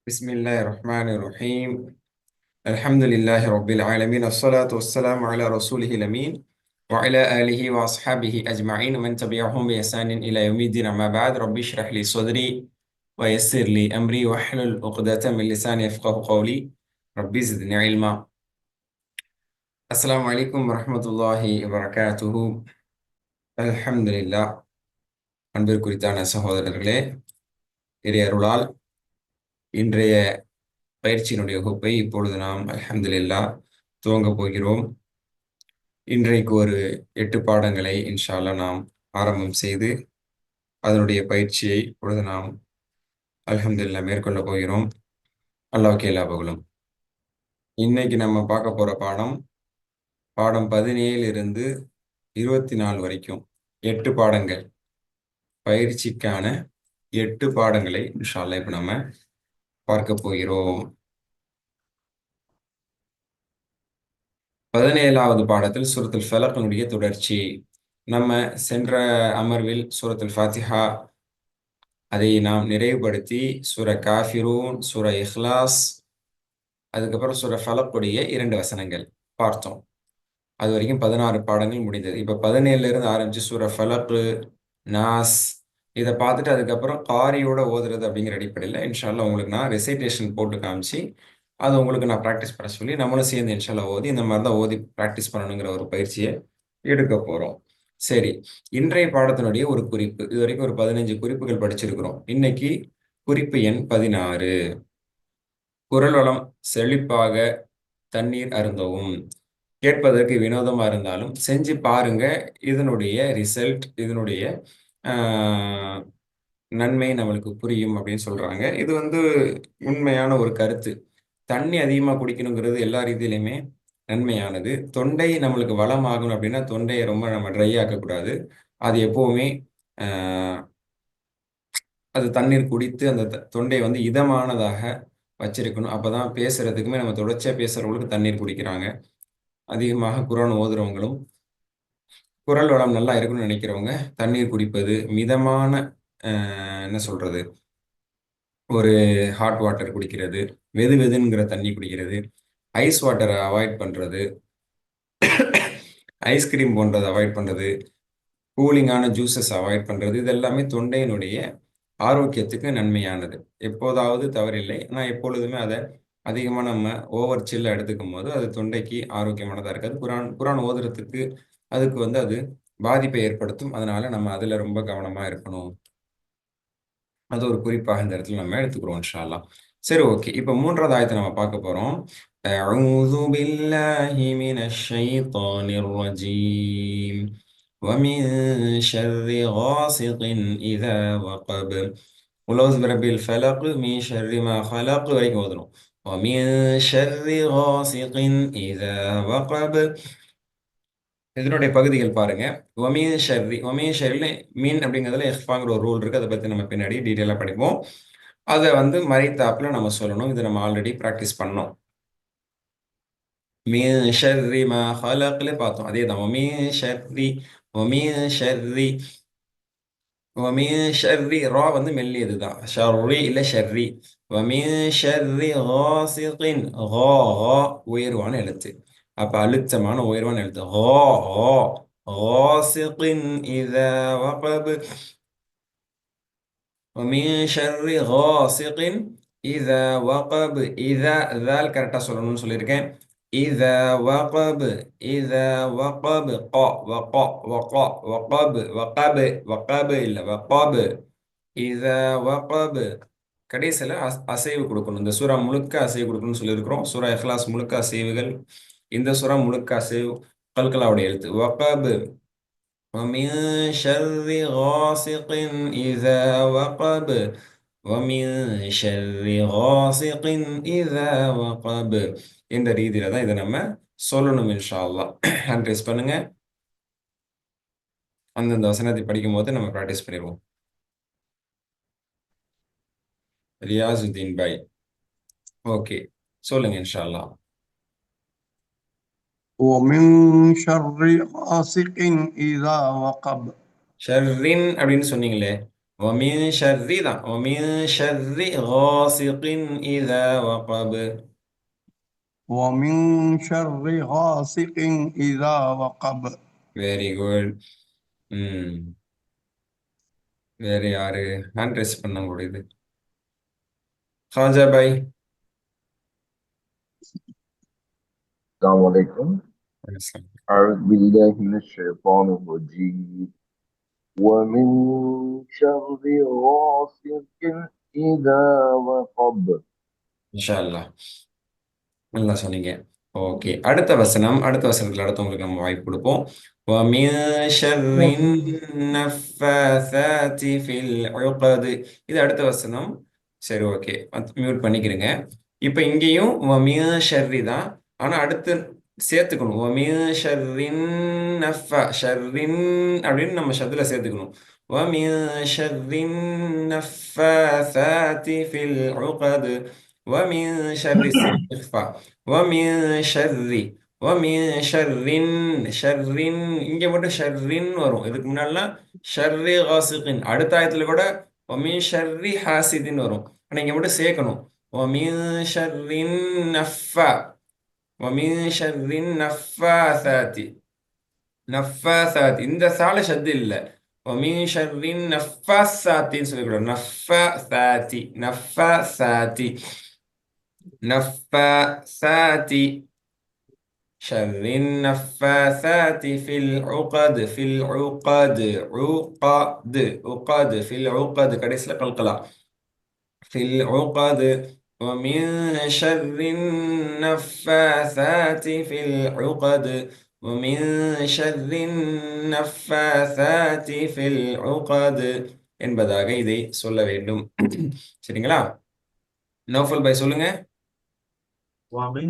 بسم الله الرحمن الرحيم. الحمد لله رب العالمين، الصلاة والسلام على رسوله الأمين وعلى آله وأصحابه أجمعين ومن تبعهم بإحسان إلى يوم الدين. أما بعد، رب اشرح لي صدري ويسر لي أمري واحلل عقدة من لساني يفقه قولي. ربي زدني علما. السلام عليكم ورحمة الله وبركاته. الحمد لله. அன்பிற்குரித்தான சகோதரர்களே, இறை அருளால் இன்றைய பயிற்சியினுடைய வகுப்பை இப்பொழுது நாம் அல்ஹம்துலில்லாஹ் துவங்கப் போகிறோம். இன்றைக்கு ஒரு 8 பாடங்களை இன்ஷா அல்லாஹ் நாம் ஆரம்பம் செய்து அதனுடைய பயிற்சியை இப்பொழுது நாம் அல்ஹம்துலில்லாஹ் மேற்கொள்ளப் போகிறோம். அல்லாஹ்வுக்கே எல்லா புகழும். இன்னைக்கு நம்ம பார்க்க போற பாடம் 17 இருந்து 24 வரைக்கும் 8 பாடங்கள். பயிற்சிக்கான 8 பாடங்களை இன்ஷா அல்லாஹ் இப்ப நம்ம பார்க்க போகிறோம். 17வது பாடத்தில் சூரத்துல் ஃபலக்னுடைய தொடர்ச்சி. நம்ம சென்ற அமர்வில் சூரத்துல் ஃபாத்திஹா அதை நாம் நிறைவுபடுத்தி சூர காஃபிரூன், சூர இஹ்லாஸ், அதுக்கப்புறம் சூர ஃபலக்குடைய 2 வசனங்கள் பார்த்தோம். அது வரைக்கும் 16 பாடங்கள் முடிந்தது. இப்போ 17ல இருந்து ஆரம்பிச்சு சூர ஃபலக்கு, நாஸ் இதை பார்த்துட்டு அதுக்கப்புறம் காரியோட ஓதுறது அப்படிங்கிற அடிப்படையில் இன்ஷா அல்லாஹ் உங்களுக்கு நான் ரெசைட்டேஷன் போட்டு காமிச்சு அது உங்களுக்கு நான் ப்ராக்டிஸ் பண்ண சொல்லி நம்மளும் சேர்ந்து இன்ஷா அல்லாஹ் ஓதி இந்த மாதிரி தான் ஓதி ப்ராக்டிஸ் பண்ணணுங்கிற ஒரு பயிற்சியை எடுக்க போகிறோம். சரி, இன்றைய பாடத்தினுடைய ஒரு குறிப்பு. இது வரைக்கும் ஒரு 15 குறிப்புகள் படிச்சிருக்கிறோம். இன்னைக்கு குறிப்பு எண் 16. குரல் வளம் செழிப்பாக தண்ணீர் அருந்தவும். கேட்பதற்கு வினோதமா இருந்தாலும் செஞ்சு பாருங்க. இதனுடைய ரிசல்ட், இதனுடைய நன்மை நம்மளுக்கு புரியும் அப்படின்னு சொல்றாங்க. இது உண்மையான ஒரு கருத்து. தண்ணி அதிகமா குடிக்கணுங்கிறது எல்லா ரீதியிலுமே நன்மையானது. தொண்டை நம்மளுக்கு வளமாகணும் அப்படின்னா தொண்டையை ரொம்ப நம்ம ட்ரை ஆக்கக்கூடாது. அது எப்பவுமே அது தண்ணீர் குடித்து அந்த தொண்டை இதமானதாக வச்சிருக்கணும். அப்பதான் பேசுறதுக்குமே, நம்ம தொடர்ச்சியா பேசுறவங்களுக்கு தண்ணீர் குடிக்கிறாங்க. அதிகமாக குர்ஆன் ஓதுறவங்களும் குரல் வளம் நல்லா இருக்கணும்னு நினைக்கிறவங்க தண்ணீர் குடிப்பது, மிதமான என்ன சொல்றது, ஒரு ஹாட் வாட்டர் குடிக்கிறது, வெது வெதுங்கிற தண்ணி குடிக்கிறது, ஐஸ் வாட்டரை அவாய்ட் பண்றது, ஐஸ்கிரீம் போன்றதை அவாய்ட் பண்றது, கூலிங்கான ஜூஸஸ் அவாய்ட் பண்றது, இது எல்லாமே தொண்டையினுடைய ஆரோக்கியத்துக்கு நன்மையானது. எப்போதாவது தவறில்லை, ஆனால் எப்பொழுதுமே அதை அதிகமாக நம்ம ஓவர் சில்ல எடுத்துக்கும் போது அது தொண்டைக்கு ஆரோக்கியமானதாக இருக்காது. குரான் ஓதுறதுக்கு அதுக்கு அது பாதிப்பை ஏற்படுத்தும். அதனால நம்ம அதில் ரொம்ப கவனமாக இருக்கணும். அது ஒரு குறிப்பாக இந்த இடத்துல நம்ம எடுத்துக்கிறோம் இன்ஷா அல்லாஹ். சரி, ஓகே. இப்போ 3வது ஆயத்தை நம்ம பார்க்க போறோம். அஊது பில்லாஹி மினஷ் ஷைத்தானிர் ரஜீம். ومن شر غاسق إذا وقب. قل أعوذ برب الفلق من شر ما خلق வரைக்கும் ஓதணும். ومن شر غاسق إذا وقب. இதனுடைய பகுதிகள் பாருங்க. ஒமீன் ஷர்ரி மீன் அப்படிங்கிறதுல இஹ்ஃபாங்கிற ஒரு ரூல் இருக்கு. அதை பத்தி நம்ம பின்னாடி டீட்டெயிலாக படிப்போம். அதை மறைத்தாப்புல நம்ம சொல்லணும். இதை நம்ம ஆல்ரெடி ப்ராக்டிஸ் பண்ணோம். மீன் ஷர்ரி மா ஹலக்ல பார்த்தோம். அதே தான். ஒமீன் ஷர்ரி ரா மெல்லியது தான். ஷர்ரி இல்லை ஷர்ரி. ஒமீன் ஷர்ரி காசிகின் கா உயர்வான எழுத்து. அப்ப அழுத்தமான உயர்வான எழுத்து. காசிகின் இதா வகப். ومن شر غاسق إذا وقب. إذا ذال கரெக்டாக சொல்லணும்னு சொல்லியிருக்கேன். إذا وقب إذا وقب وقب இல்லை وقب. إذا وقب கடைசியில் அசைவு கொடுக்கணும். இந்த சூறா முழுக்க அசைவு கொடுக்கணும்னு சொல்லியிருக்கிறோம். சூறா இஹ்லாஸ் முழுக்க அசைவுகள், இந்த சூறா முழுக்க அசைவு கல்கலாவுடைய எழுத்து வகப். ومن شر غاسق إذا وقب ومن شر غاسق إذا وقب. இந்த ரீதியில தான் இதை நம்ம சொல்லணும் இன்ஷா அல்லாஹ். ஹேண்ட் ரைஸ் பண்ணுங்க. அந்தந்த வசனத்தை படிக்கும் போது நம்ம ப்ராக்டிஸ் பண்ணிடுவோம். ரியாசுத்தீன் பாய், ஓகே, சொல்லுங்க இன்ஷா அல்லாஹ். ومن شر غاسق إذا وقب. ஷர்ரின் அப்படின்னு சொன்னீங்களே, ومن شر தான் ومن شر غاسق إذا وقب. ومن شر غاسق إذا وقب. Very good. ம் வேற யாரு ஹேண்ட் ரைஸ் பண்ண முடியுது? ஹாஜா பாய். السلام عليكم. أعوذ بالله من الشيطان الرجيم. ومن شر غاسق إذا وقب. இன்ஷா அல்லாஹ். நல்லா சொன்னீங்க. ஓகே, அடுத்த வசனம். அடுத்த வசனத்துல அடுத்தவங்களுக்கு நம்ம வாய்ப்பு கொடுப்போம். وَمِن شَرِّ النَّفَّاثَاتِ فِي الْعُقَدِ. இது அடுத்த வசனம். சரி, ஓகே, மியூட் பண்ணிக்கிறங்க. இப்போ இங்கேயும் وَمِن شَرِّ தான், ஆனா அடுத்து சேர்த்துக்கணும். وَمِن شَرِّ ஷர்ரின் அப்படின்னு நம்ம ஷத்துல சேர்த்துக்கணும். وَمِن شَرِّ النَّفَّاثَاتِ فِي الْعُقَدِ وَمِن شَرِّ இக்ஃபா وَمِن شَرِّ وَمِن ஷர்ரின் ஷர்ரின் இங்க மட்டும் ஷர்ரின் வரும். இதுக்கு முன்னாடிலாம் ஷர்ரி காசிகின், அடுத்த ஆயத்துல கூட ஒமின் ஷர்ரி ஹாசிதின் வரும். ஆனா இங்க மட்டும் சேர்க்கணும். ஒமின் ஷர்ரின் நஃபா ஒமின் ஷர்ரின் நஃபாசாத்தி நஃபாசாத்தி, இந்த சால ஷத்து இல்ல. ஒமின் ஷர்ரின் நஃபாசாத்தின்னு சொல்லக்கூடாது. நஃபாசாத்தி நஃபாசாத்தி நஃபாசாத்தி شر النفاثات في العقد في العقد عقد في العقد கடைசில கல்கலா في العقد ومن شر النفاثات في العقد ومن شر النفاثات في العقد என்பதாக இதை சொல்ல வேண்டும். சரிங்களா? நௌஃபல் பாய் சொல்லுங்க. ومن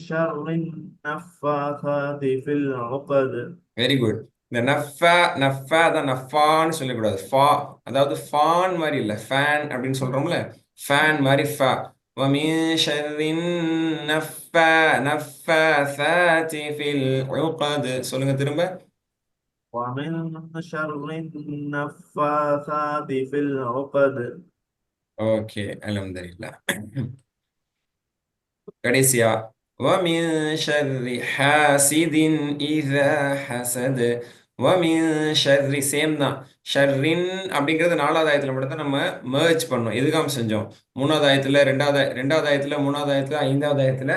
شر النفاثات في العقد. Very good. இந்த நஃபா தான் நஃபான்னு சொல்லக்கூடாது. ஃபா, அதாவது ஃபான் மாதிரி இல்லை, ஃபேன் அப்படின்னு சொல்றோம்ல, ஃபேன் மாதிரி ஃபா. وَمِن شَرِّ النَّفَّاثَاتِ فِي الْعُقَدِ. சொல்லுங்க திரும்ப. ومن شر النفاثات في العقد. ஓகே, அல்ஹம்துலில்லாஹ். கடைசியா وَمِن شَرِّ حَاسِدٍ إِذَا حَسَدَ وَمِن شَرِّ சேம் தான். ஷர்ரின் அப்படிங்கிறது 4வது ஆயத்துல மட்டும் தான் நம்ம merge பண்ணோம், இதுகாம் செஞ்சோம். 3வது ஆயத்துல, 2வது ஆயத்துல, 3வது ஆயத்துல, 5வது ஆயத்துல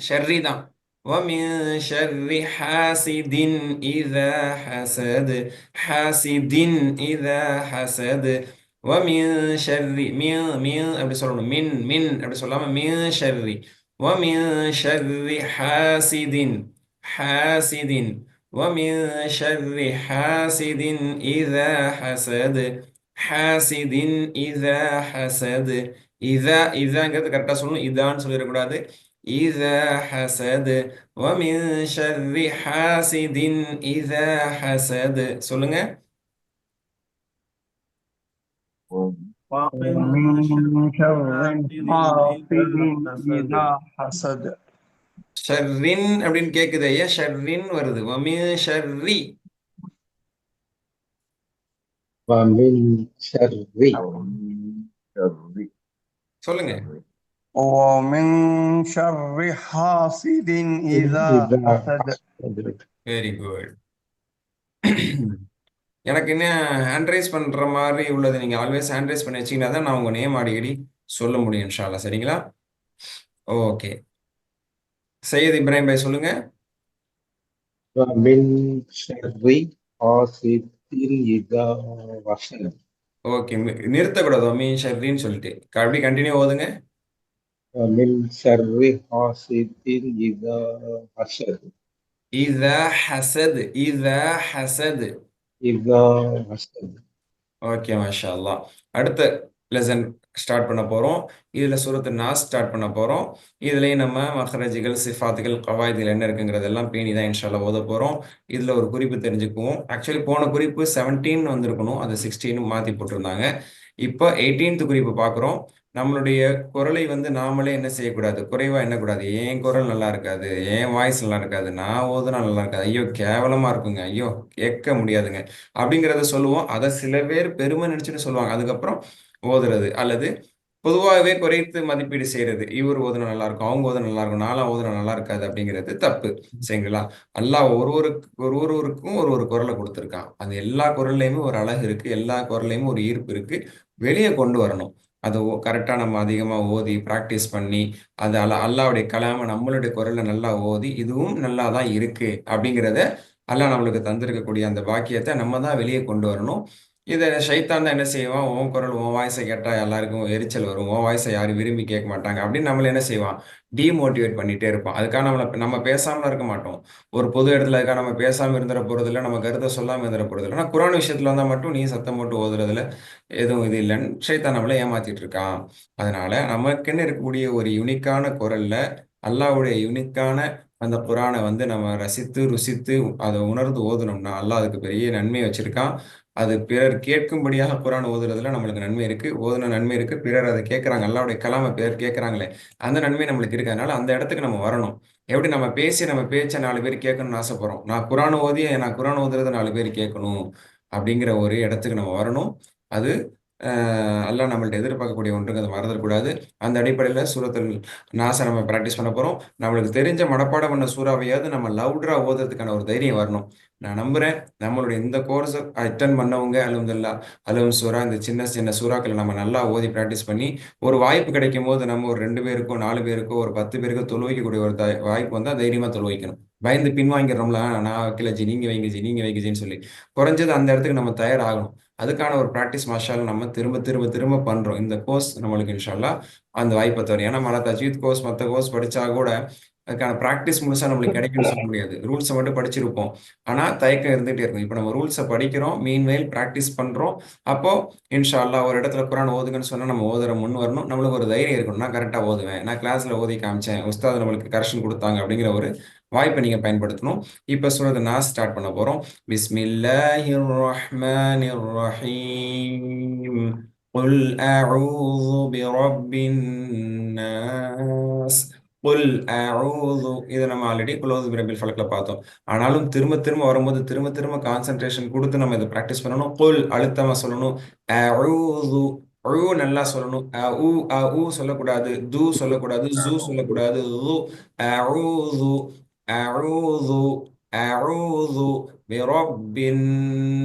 ஷர்ரி தான். وَمِن شَرِّ حَاسِدٍ إِذَا حَسَدَ حَاسِدٍ إِذَا حَسَدَ وَمِن شَرِّ மின் அப்படி சொல்லணும். மின் அப்படி சொல்லாம மின் ஷர்ரி وَمِن شَرِّ حَاسِدٍ حَاسِدٍ وَمِن شَرِّ حَاسِدٍ إِذَا حَسَدَ حَاسِدٍ إِذَا حَسَدَ இதாங்கிறது கரெக்டாக சொல்லணும், இதான்னு சொல்லிடக்கூடாது. إِذَا حَسَدَ وَمِن شَرِّ حَاسِدٍ إِذَا حَسَدَ. சொல்லுங்க. ومن ومن شر حاسد حاسد إذا حسد. ஷர்ரின் அப்படின்னு கேக்குது, ஐயா ஷர்ரின் வருது. வமின் ஷர்ரி ومن شر شر சொல்லுங்க. ومن شر حاسد إذا إذا حسد. حسد. Very good. எனக்கு என்ன ஹேண்ட் ரைஸ் பண்ற மாதிரி உள்ளது, நீங்க ஆல்வேஸ் ஹேண்ட் ரைஸ் பண்ணி வச்சீங்கன்னா தான் நான் உங்க நேம் அடிக்கடி சொல்ல முடியும் இன்ஷா அல்லாஹ். சரிங்களா? ஓகே, சையத் இப்ராஹிம் பாய் சொல்லுங்க. ومن شر حاسد إذا حسد. ஓகே, நிறுத்தக்கூடாது மீன் ஷர்ரின்னு சொல்லிட்டு அப்படி கண்டினியூ ஓதுங்க. ومن شر حاسد إذا حسد. இதா ஹசத் இதா ஹசத். إذا حسد. ஓகே, மாஷா அல்லாஹ். அடுத்த லெசன் ஸ்டார்ட் பண்ண போகிறோம். இதில் சூரத்து நாஸ் ஸ்டார்ட் பண்ண போகிறோம். இதுலேயும் நம்ம மஹரஜிகள், சிஃபாத்துகள், கவாய்துகள் என்ன இருக்குங்கிறதெல்லாம் பேணி தான் இன்ஷா அல்லாஹ் ஓத போகிறோம். இதில் ஒரு குறிப்பு தெரிஞ்சுக்குவோம். ஆக்சுவலி போன குறிப்பு 17 வந்திருக்கணும், அது 16 மாற்றி போட்டிருந்தாங்க. இப்போ 18th குறிப்பு பார்க்குறோம். நம்மளுடைய குரலை வந்து நாமளே என்ன செய்யக்கூடாது, குறைவா எண்ணக்கூடாது. என் குரல் நல்லா இருக்காது, என் வாய்ஸ் நல்லா இருக்காது, நான் ஓதுனா நல்லா இருக்காது, ஐயோ கேவலமா இருக்குங்க, ஐயோ கேட்க முடியாதுங்க அப்படிங்கிறத சொல்லுவோம். அதை சில பேர் பெருமை நினைச்சுட்டு சொல்லுவாங்க. அதுக்கப்புறம் ஓதுறது அல்லது பொதுவாகவே குறைத்து மதிப்பீடு செய்யறது. இவர் ஓதுனா நல்லா இருக்கும், அவங்க ஓதுனா நல்லா இருக்கும், நான்லாம் ஓதுனா நல்லா இருக்காது அப்படிங்கிறது தப்பு. சரிங்களா? அல்லாஹ் ஒருவருக்கும் ஒரு ஒரு குரலை கொடுத்துருக்கான். அந்த எல்லா குரல்லையுமே ஒரு அழகு இருக்கு, எல்லா குரல்லையுமே ஒரு ஈர்ப்பு இருக்கு. வெளியே கொண்டு வரணும். அதை கரெக்டாக நம்ம அதிகமாக ஓதி ப்ராக்டிஸ் பண்ணி அது அல்லாவுடைய கலாம நம்மளுடைய குரல்ல நல்லா ஓதி இதுவும் நல்லா தான் இருக்கு அப்படிங்கிறத அல்லாஹ் நம்மளுக்கு தந்திருக்கக்கூடிய அந்த பாக்கியத்தை நம்ம தான் வெளியே கொண்டு வரணும். இதை ஷைத்தான் தான் என்ன செய்வான், உன் குரல் உன் வாய்ஸை கேட்டால் எல்லாருக்கும் எரிச்சல் வரும், உன் வாய்ஸை யாரும் விரும்பி கேட்க மாட்டாங்க அப்படின்னு நம்மள என்ன செய்வான், டிமோட்டிவேட் பண்ணிட்டே இருப்பான். அதுக்காக நம்ம பேசாமலாம் இருக்க மாட்டோம். ஒரு பொது இடத்துல அதுக்காக நம்ம பேசாமல் இருந்துட போகிறதில்ல, நம்ம கருத்தை சொல்லாமல் இருந்துட போகிறதில்ல. ஆனால் குரான் விஷயத்தில் வந்தால் மட்டும் நீ சத்தம் போட்டு ஓதுறதுல எதுவும் இது இல்லைன்னு ஷைத்தான் நம்மளை ஏமாத்திட்டு இருக்கான். அதனால நமக்குன்னு இருக்கக்கூடிய ஒரு யுனிக்கான குரல்ல அல்லாஹ்வுடைய யுனிக்கான அந்த குரானை வந்து நம்ம ரசித்து ருசித்து அதை உணர்ந்து ஓதுனோம்னா அல்லாஹ் அதுக்கு பெரிய நன்மையை வச்சிருக்கான். அது பிறர் கேட்கும்படியாக குரான் ஓதுறதுல நம்மளுக்கு நன்மை இருக்கு, ஓதுன நன்மை இருக்கு. பிறர் அதை கேட்கறாங்க, அல்லாஹ்வுடைய கலாமை பிறர் கேட்கறாங்களே, அந்த நன்மை நம்மளுக்கு இருக்கு. அதனால அந்த இடத்துக்கு நம்ம வரணும். எப்படி நம்ம பேசி நம்ம பேச்சை 4 பேர் கேட்கணும்னு ஆசைப்படுறோம், நான் குரான் ஓதுறதை 4 பேர் கேட்கணும் அப்படிங்கிற ஒரு இடத்துக்கு நம்ம வரணும். அது அல்லாஹ் நம்மள்ட்ட எதிர்பார்க்கக்கூடிய ஒன்றுங்கிறத மறந்துடக்கூடாது. அந்த அடிப்படையில் சூரத்துல் நாஸை நம்ம ப்ராக்டிஸ் பண்ண போகிறோம். நம்மளுக்கு தெரிஞ்ச மனப்பாடம் பண்ண சூறாவையாவது நம்ம லவுடரா ஓதுறதுக்கான ஒரு தைரியம் வரணும். நான் நம்புறேன் நம்மளுடைய இந்த கோர்ஸை அட்டன் பண்ணவங்க அல்ஹம்துலில்லாஹ் அலும் சூரா இந்த சின்ன சின்ன சூறாக்களை நம்ம நல்லா ஓதி ப்ராக்டிஸ் பண்ணி ஒரு வாய்ப்பு கிடைக்கும் போது நம்ம ஒரு 2 பேருக்கோ 4 பேருக்கோ ஒரு 10 பேருக்கோ தொழு வைக்கக்கூடிய ஒரு வாய்ப்பு வந்தால் தைரியமாக தொழு வைக்கணும். பயந்து பின்வாங்கிறோம்ல, நான் வைக்கல ஜி, நீங்க வைங்க ஜி, நீங்க வைங்க ஜின்னு சொல்லி குறைஞ்சது அந்த இடத்துக்கு நம்ம தயாராகணும். அதுக்கான ஒரு ப்ராக்டிஸ் மாஷால் நம்ம திரும்ப திரும்ப திரும்ப பண்றோம். இந்த கோர்ஸ் நம்மளுக்கு இன்ஷா அல்லாஹ் அந்த வாய்ப்பை தரும். ஏன்னா மற்ற தஜ்வீத் கோர்ஸ் மற்ற கோர்ஸ் படிச்சா கூட அதுக்கான ப்ராக்டிஸ் முழுசா நம்மளுக்கு கிடைக்கும்னு சொல்ல முடியாது. ரூல்ஸை மட்டும் படிச்சிருப்போம், ஆனா தயக்கம் இருந்துகிட்டே இருக்கும். இப்போ நம்ம ரூல்ஸை படிக்கிறோம், மீன்வேல் ப்ராக்டிஸ் பண்றோம். அப்போ இன்ஷா அல்லாஹ் ஒரு இடத்துல குரான் ஓதுங்கன்னு சொன்னா நம்ம ஓதுற முன் வரணும். நம்மளுக்கு ஒரு தைரியம் இருக்கணும், நான் கரெக்டாக ஓதுவேன், நான் கிளாஸ்ல ஓதி காமிச்சேன், உஸ்தாத் நம்மளுக்கு கரெக்ஷன் கொடுத்தாங்க அப்படிங்கிற ஒரு வாய்ப்பை நீங்க பயன்படுத்தணும். இப்போ சூரத் நாஸ் ஸ்டார்ட் பண்ண போறோம். பிஸ்மில்லாஹிர் ரஹ்மானிர் ரஹீம். குல் அஊது பிரப்பின் நாஸ். குல் அஊது, இதை நம்ம ஆல்ரெடி குலோது பிரபில் ஃபலக்ல பார்த்தோம். ஆனாலும் திரும்ப திரும்ப வரும்போது திரும்ப திரும்ப கான்சென்ட்ரேஷன் கொடுத்து நம்ம இதை ப்ராக்டிஸ் பண்ணணும். குல் அழுத்தமா சொல்லணும். அஊது நல்லா சொல்லணும். ஊ சொல்லக்கூடாது, து சொல்லக்கூடாது, ஜூ சொல்லக்கூடாது. அஊது அஊது அஊது பிரப்பின்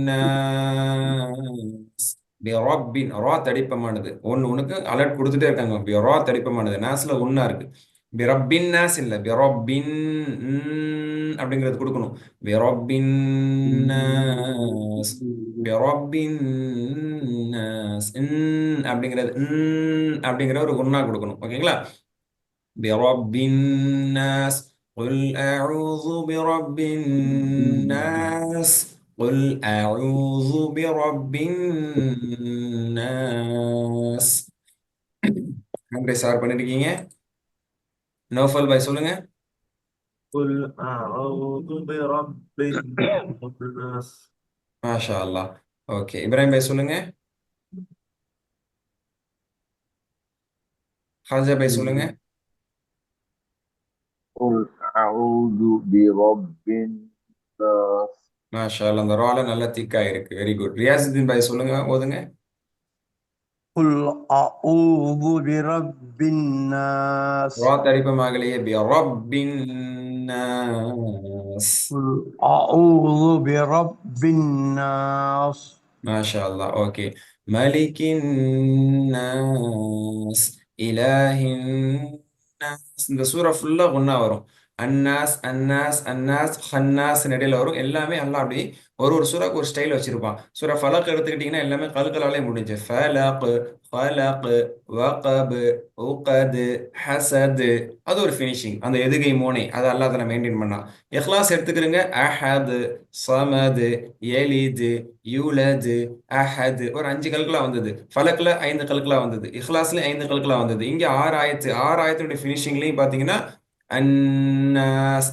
நாஸ். பிரப்பின் ரா தடிப்பமானது. ஒண்ணுக்கு அலர்ட் கொடுத்துட்டே இருக்காங்க. ரா தடிப்பமானது, நாஸ்ல ஒண்ணா இருக்கு. பிரப்பின் நாஸ் இல்ல, பிரப்பின் அப்படிங்கிறது கொடுக்கணும். பிரப்பின் நாஸ், பிரப்பின் நாஸ். அப்படிங்கிறது அப்படிங்கிற ஒரு ஒண்ணா கொடுக்கணும். ஓகேங்களா? பிரப்பின் நாஸ். قل أعوذ برب الناس. قل أعوذ برب الناس. நன்றி சார் பண்ணிருக்கீங்க. நோஃபல் பாய் சொல்லுங்க. قل أعوذ برب الناس. மாஷா அல்லாஹ். ஓகே, இப்ராஹிம் பாய் சொல்லுங்க. ஹாஜா பாய் சொல்லுங்க. قل أعوذ برب الناس. மாஷா அல்லாஹ், அந்த ரால நல்ல திக்கா இருக்கு. Very good. ரியாசுதீன் பாய் சொல்லுங்க, ஓதுங்க. قل أعوذ برب الناس. ரா தடிப்பமாகலையே. பிரப்பின் நாஸ். قل أعوذ برب الناس. மாஷா அல்லாஹ். ஓகே. மலிக்கின் நாஸ், இலாஹின் நாஸ். இந்த சூரா ஃபுல்லா ஒண்ணா வரும். அன்னாஸ் அன்னாஸ் அன்னாஸ் ஹன்னாஸ் இடையில வரும். எல்லாமே அல்லாஹ் அப்படி ஒரு ஒரு சூறாக்கு ஒரு ஸ்டைல் வச்சிருப்பான். சூரா ஃபலக் எடுத்துக்கிட்டீங்கன்னா எல்லாமே கல்களாலே முடிஞ்சு. ஃபலக், ஃபலக், வகப், உகத், ஹசத். அது ஒரு ஃபினிஷிங். அந்த எதுகை மோனை அது அல்லாஹ் தான மெயின்டைன் பண்ணா. இஹ்லாஸ் எடுத்துக்கிறங்க. அஹத், சமத், எலிது, யூலது, அஹத். ஒரு 5 கல்களா வந்தது. ஃபலக்ல 5 கல்களா வந்தது. இஹ்லாஸ்ல 5 கல்களா வந்தது. இங்க 6 ஆயத்து. 6 ஆயத்துடைய ஃபினிஷிங்லையும் பாத்தீங்கன்னா அன்னாஸ்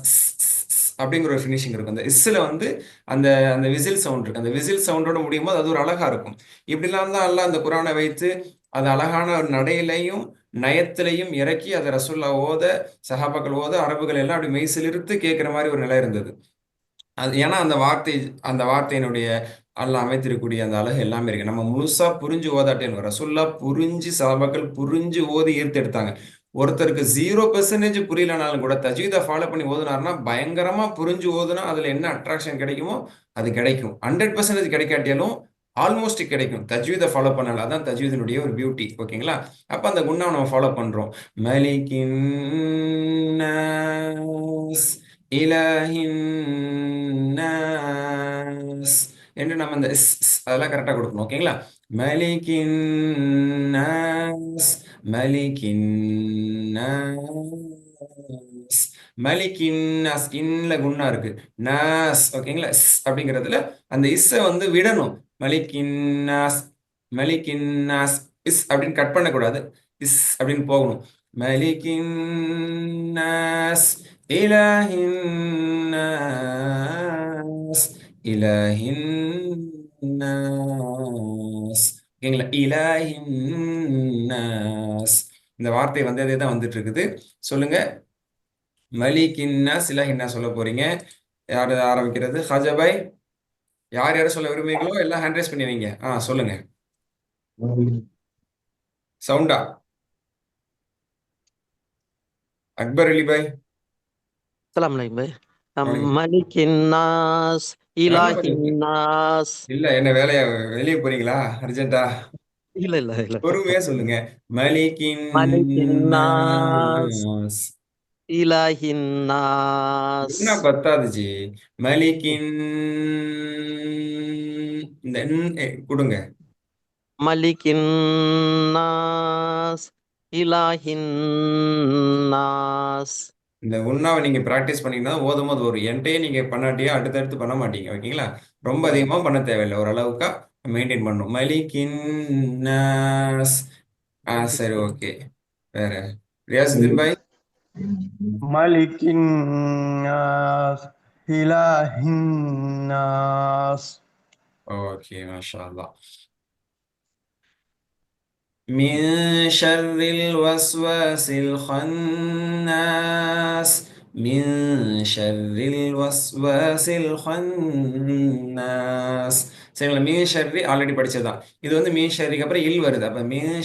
அப்படிங்கிற ஒரு ஃபினிஷிங் இருக்கும். அந்த இஸ்ல வந்து அந்த அந்த விசில் சவுண்ட் இருக்கு. அந்த விசில் சவுண்டோட முடியும் போது அது ஒரு அழகா இருக்கும். இப்படிலாம் தான் அல்லாஹ் அந்த குரானை வைத்து அது அழகான ஒரு நடையிலையும் நயத்திலையும் இறக்கி அதை ரசூல்லா ஓத, சஹாபாக்கள் ஓத, அரபுகள் எல்லாம் அப்படி மெய் சிலிர்த்து கேட்கிற மாதிரி ஒரு நிலை இருந்தது. அது ஏன்னா அந்த வார்த்தையினுடைய அல்லாஹ் அமைத்திருக்கக்கூடிய அந்த அழகு எல்லாமே இருக்கு. நம்ம முழுசா புரிஞ்சு ஓதாட்டேன் ரசூல்லா புரிஞ்சு சஹாபாக்கள் புரிஞ்சு ஓதி ஈர்த்து எடுத்தாங்க. ஒருத்தருக்கு 0% புரியலனாலும் கூட தஜ்வீதை ஃபாலோ பண்ணி ஓதுனாருன்னா பயங்கரமா புரிஞ்சு ஓதுனா அதுல என்ன அட்ராக்ஷன் கிடைக்குமோ அது கிடைக்கும். 100% கிடைக்காட்டியாலும் ஆல்மோஸ்ட் கிடைக்கும். தஜ்வீதை ஃபாலோ பண்ணல. அதான் தஜ்வீதினுடைய ஒரு பியூட்டி. ஓகேங்களா? அப்ப அந்த குண்ணாவை நம்ம ஃபாலோ பண்றோம். மலிகின் நாஸ் இலாஹின் நாஸ் என்று நம்ம இந்த அதெல்லாம் கரெக்டா கொடுக்கணும். ஓகேங்களா? மலிகின் நாஸ் மலிகின் நாஸ் மலிகின் நாஸ் இன்ல குண்ணா இருக்கு. நாஸ் ஓகேங்களா? அப்படிங்கிறதுல அந்த இஸ்ஸை வந்து விடணும். மலிகின் நாஸ் மலிகின் நாஸ் அப்படின்னு கட் பண்ணக்கூடாது. அப்படின்னு போகணும். மலிகின் நாஸ் இலாஹின் நாஸ் இலாஹின் நாஸ் ஓகேங்களா? இலாஹின் நாஸ் இந்த வார்த்தை வந்து அதே தான் வந்துட்டு இருக்குது. சொல்லுங்க. மலிகின்னா சிலஹின்னா சொல்ல போறீங்க. யார் ஆரம்பிக்கிறது? ஹஜபாய் யார் யார் சொல்ல விரும்புறீங்களோ எல்லாம் ஹேண்ட் ரைஸ் பண்ணி வைங்க. சொல்லுங்க சவுண்டா. அக்பர் அலி பாய். Assalamualaikum bhai. வணக்கம். Malikin nas, நல்லா ilahin கொஞ்சம் nas. இல்ல என்ன வேலையா வெளியே போறீங்களா அர்ஜென்ட்டா? இல்ல. பொறுமையா சொல்லுங்க. மலிகின் Malikin nas, நாஸ். ilahin nas. என்ன பத்தாதுச்சு. மலிகின் இந்த கொடுங்க. Malikin nas, ilahin nas. இந்த உண்ணாவை நீங்க பிராக்டிஸ் பண்ணீங்கன்னா ஓதும் போது வரும். என்கிட்டயே நீங்க பண்ணாட்டியா அடுத்தடுத்து பண்ண மாட்டீங்க. ஓகேங்களா? ரொம்ப அதிகமா பண்ண தேவையில்லை. ஓரளவுக்கா மெயின்டைன் பண்ணணும். மலிகின் நாஸ். சரி ஓகே. வேற ரியாசுதீன் பாய். ملك الناس إله الناس ஓகே மாஷா அல்லாஹ். من شر الوسواس الخناس من شر الوسواس الخناس. சரிங்களா? மீன் ஷர்ரி ஆல்ரெடி படிச்சதுதான். இது வந்து மீன் ஷர்ரிக்கு அப்புறம் இல் வருது. அப்ப மீன்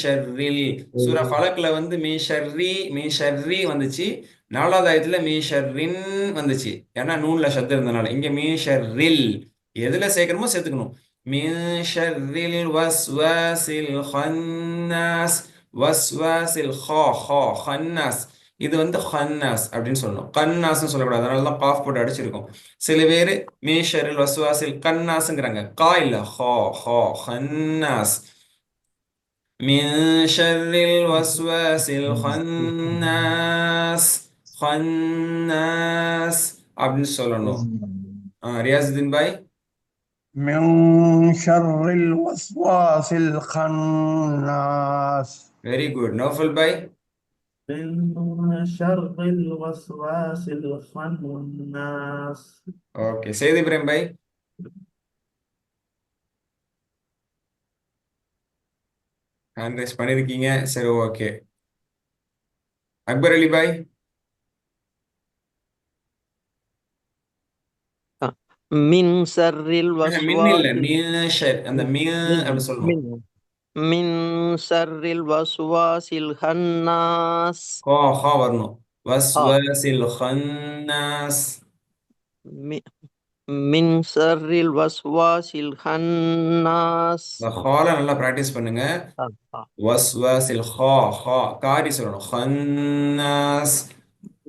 ஷர்ரில் சூரா ஃபலக்ல வந்து மீன் ஷர்ரி வந்துச்சு. 4வது ஆயத்துல மீன் ஷர்ரின் வந்துச்சு. ஏன்னா நூன்ல ஷத்து இருந்தனால. இங்க மீன் ஷர்ரில் எதுல சேர்க்கணுமோ சேர்த்துக்கணும். மின் ஷர்ரில் வஸ்வாசில் ஹன்னாஸ் வஸ்வாசில் ஹன்னாஸ். இது வந்து ஹன்னாஸ் அப்படின்னு சொல்லணும். கன்னாஸ்னு சொல்லக்கூடாது. அதனால தான் காஃப் போட்டு அடிச்சிருக்கோம். சில பேர் மின் ஷர்ரில் வஸ்வாசில் கன்னாஸ்ங்கிறாங்க. கா இல்ல ஹன்னாஸ். மின் ஷர்ரில் வஸ்வாசில் ஹன்னாஸ் அப்படின்னு சொல்லணும். ரியாசுதீன் பாய். من شر الوسواس الخناس வெரி குட். நௌஃபல் பாய். من شر الوسواس الخناس. ஓகே. சையத் இப்ராஹிம் பாய். ஹேண்ட் ரைஸ் பண்ணிருக்கீங்க. சரி ஓகே. அக்பர் அலி பாய். Min sarril மின் இல்ல waswas. மீஷர். அந்த அப்படி சொல்லணும். Min sarril waswasil khannas. ஹா வரணும். வஸ்வசில் ஹன்னாஸ். Min sarril waswasil khannas. இந்த ஹால நல்லா பிராக்டிஸ் பண்ணுங்க. வஸ்வசில் காரி சொல்லணும். ஹன்னாஸ்.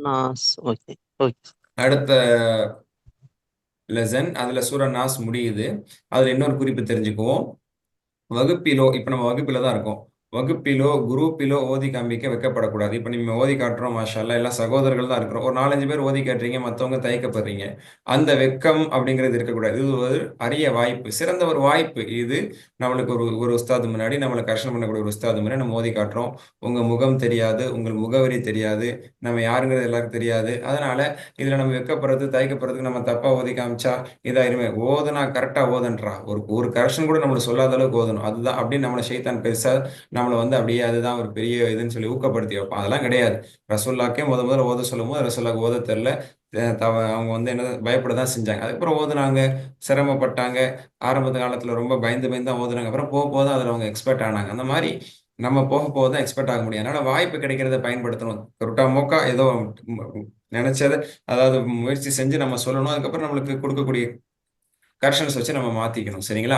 Nas. Okay. அடுத்த லெசன் அதுல சூரா நாஸ் முடியுது. அதுல இன்னொரு குறிப்பு தெரிஞ்சுக்குவோம். வகுப்பிலோ இப்ப நம்ம வகுப்பில தான் இருக்கோம். வகுப்பிலோ குரூப்பிலோ ஓதி காண்பிக்க வெட்கப்படக்கூடாது. இப்போ நம்ம ஓதி காட்டுறோம் மாஷா அல்லாஹ், எல்லாம் சகோதரர்கள் தான் இருக்கிறோம். ஒரு 4-5 பேர் ஓதி காட்டுறீங்க, மற்றவங்க தயக்கப்படுறீங்க. அந்த வெட்கம் அப்படிங்கிறது இருக்கக்கூடாது. இது ஒரு அரிய வாய்ப்பு, சிறந்த ஒரு வாய்ப்பு. இது நம்மளுக்கு ஒரு ஒரு உஸ்தாது முன்னாடி, நம்மளை கரெக்ஷன் பண்ணக்கூடிய ஒரு உஸ்தாது முன்னாடி நம்ம ஓதி காட்டுறோம். உங்க முகம் தெரியாது, உங்கள் முகவரி தெரியாது, நம்ம யாருங்கிறது எல்லாருக்கும் தெரியாது. அதனால இதுல நம்ம வெட்கப்படுறது, தயக்கப்படுறதுக்கு நம்ம தப்பா ஓதி காமிச்சா இதாயிருமே. ஓதுனா கரெக்டா ஓதுன்றா, ஒரு ஒரு கரெக்ஷன் கூட நம்மளுக்கு சொல்லாத அளவுக்கு ஓதணும். அதுதான் அப்படின்னு நம்மளை ஷைத்தான் பெருசா நம்மளை வந்து அப்படியே அதுதான் ஒரு பெரிய இதுன்னு சொல்லி ஊக்கப்படுத்தி வைப்பான். அதெல்லாம் கிடையாது. ரசூல்லாக்கே முதல்ல ஓத சொல்லும் போது ரசூல்லாக்கு ஓத தெரில, அவங்க வந்து என்ன பயப்பட தான் செஞ்சாங்க. அதுக்கப்புறம் ஓதுனாங்க, சிரமப்பட்டாங்க. ஆரம்ப காலத்துல ரொம்ப பயந்து பயந்து தான் ஓதுனாங்க. அப்புறம் போக போக தான் அதுல அவங்க எக்ஸ்பர்ட் ஆனாங்க. அந்த மாதிரி நம்ம போக போக தான் எக்ஸ்பர்ட் ஆக முடியும். அதனால வாய்ப்பு கிடைக்கிறத பயன்படுத்தணும். ரொட்டா மோக்கா ஏதோ நினைச்சதை, அதாவது முயற்சி செஞ்சு நம்ம சொல்லணும். அதுக்கப்புறம் நம்மளுக்கு கொடுக்கக்கூடிய கரெக்ஷன்ஸ் வச்சு நம்ம மாத்திக்கணும். சரிங்களா?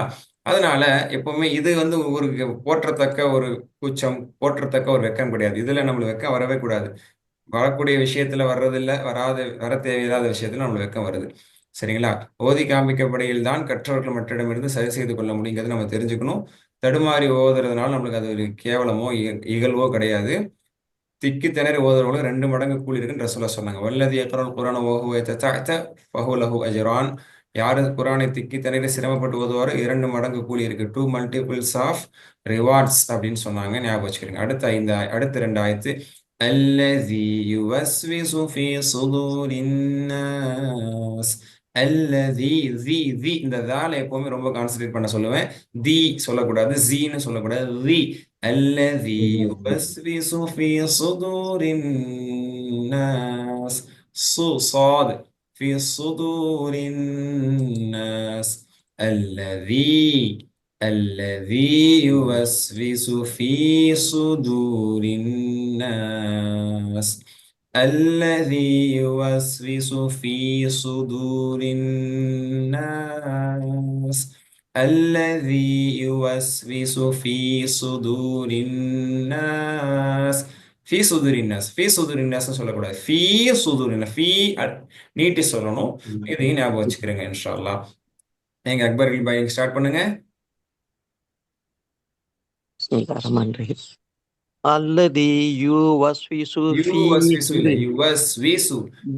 அதனால எப்பவுமே இது வந்து ஒரு போற்றத்தக்க ஒரு கூச்சம், போற்றத்தக்க ஒரு வெட்கம் கிடையாது. இதுல நம்மளுக்கு வெட்கம் வரவே கூடாது. வரக்கூடிய விஷயத்துல வர்றதில்ல, வர தேவையில்லாத விஷயத்துல நம்மளுக்கு வெட்கம் வருது. சரிங்களா? ஓதி காண்பிக்கப்படையில் தான் கற்றவர்கள் மற்றிடமிருந்து சரி செய்து கொள்ள முடியுங்கிறது நம்ம தெரிஞ்சுக்கணும். தடுமாறி ஓதுறதுனால நம்மளுக்கு அது ஒரு கேவலமோ இகழ்வோ கிடையாது. திக்கி திணறி ஓதுறவங்களுக்கு 2 மடங்கு கூலி இருக்குன்னு ரசூலுல்லாஹ் சொன்னாங்க. வல்லதி யக்ரல் குர்ஆன வஹுவ யததஅத ஃபஹு லஹு அஜ்ரான். யாரு குர்ஆனை திக்கி திணறி சிரமப்பட்டு ஓதுவாரோ 2 மடங்கு கூலி இருக்கு. 2 மல்டிபிள்ஸ் ஆஃப் ரிவார்ட்ஸ் அப்படின்னு சொன்னாங்க. ஞாபகம் வச்சுக்கிறீங்க. அடுத்த 2 ஆயத்து. அல்லதி யுவஸ்விசு ஃபீ சுதூரின் நாஸ். அல்லதி தி இந்த தால எப்பவுமே ரொம்ப கான்சென்ட்ரேட் பண்ண சொல்லுவேன். தி சொல்லக்கூடாது, ஜீன்னு சொல்லக்கூடாது. தி الذي يوسوس في صدور الناس. صاد في صدور الناس. الذي يوسوس في صدور الناس. الذي يوسوس في صدور الناس. الذي يوسوس في صدور الناس. في صدور الناس. في صدور الناس சொல்லக்கூடாது. في صدور الناس. في நீட்டி சொல்லணும். இதையும் ஞாபகம் வச்சுக்கிறேங்க இன்ஷா அல்லாஹ். எங்க அக்பர் பாய் ஸ்டார்ட் பண்ணுங்க. பிஸ்மில்லாஹிர்ரஹ்மானிர்ரஹீம். அல்லதி யுவஸ்விசு ஃபீ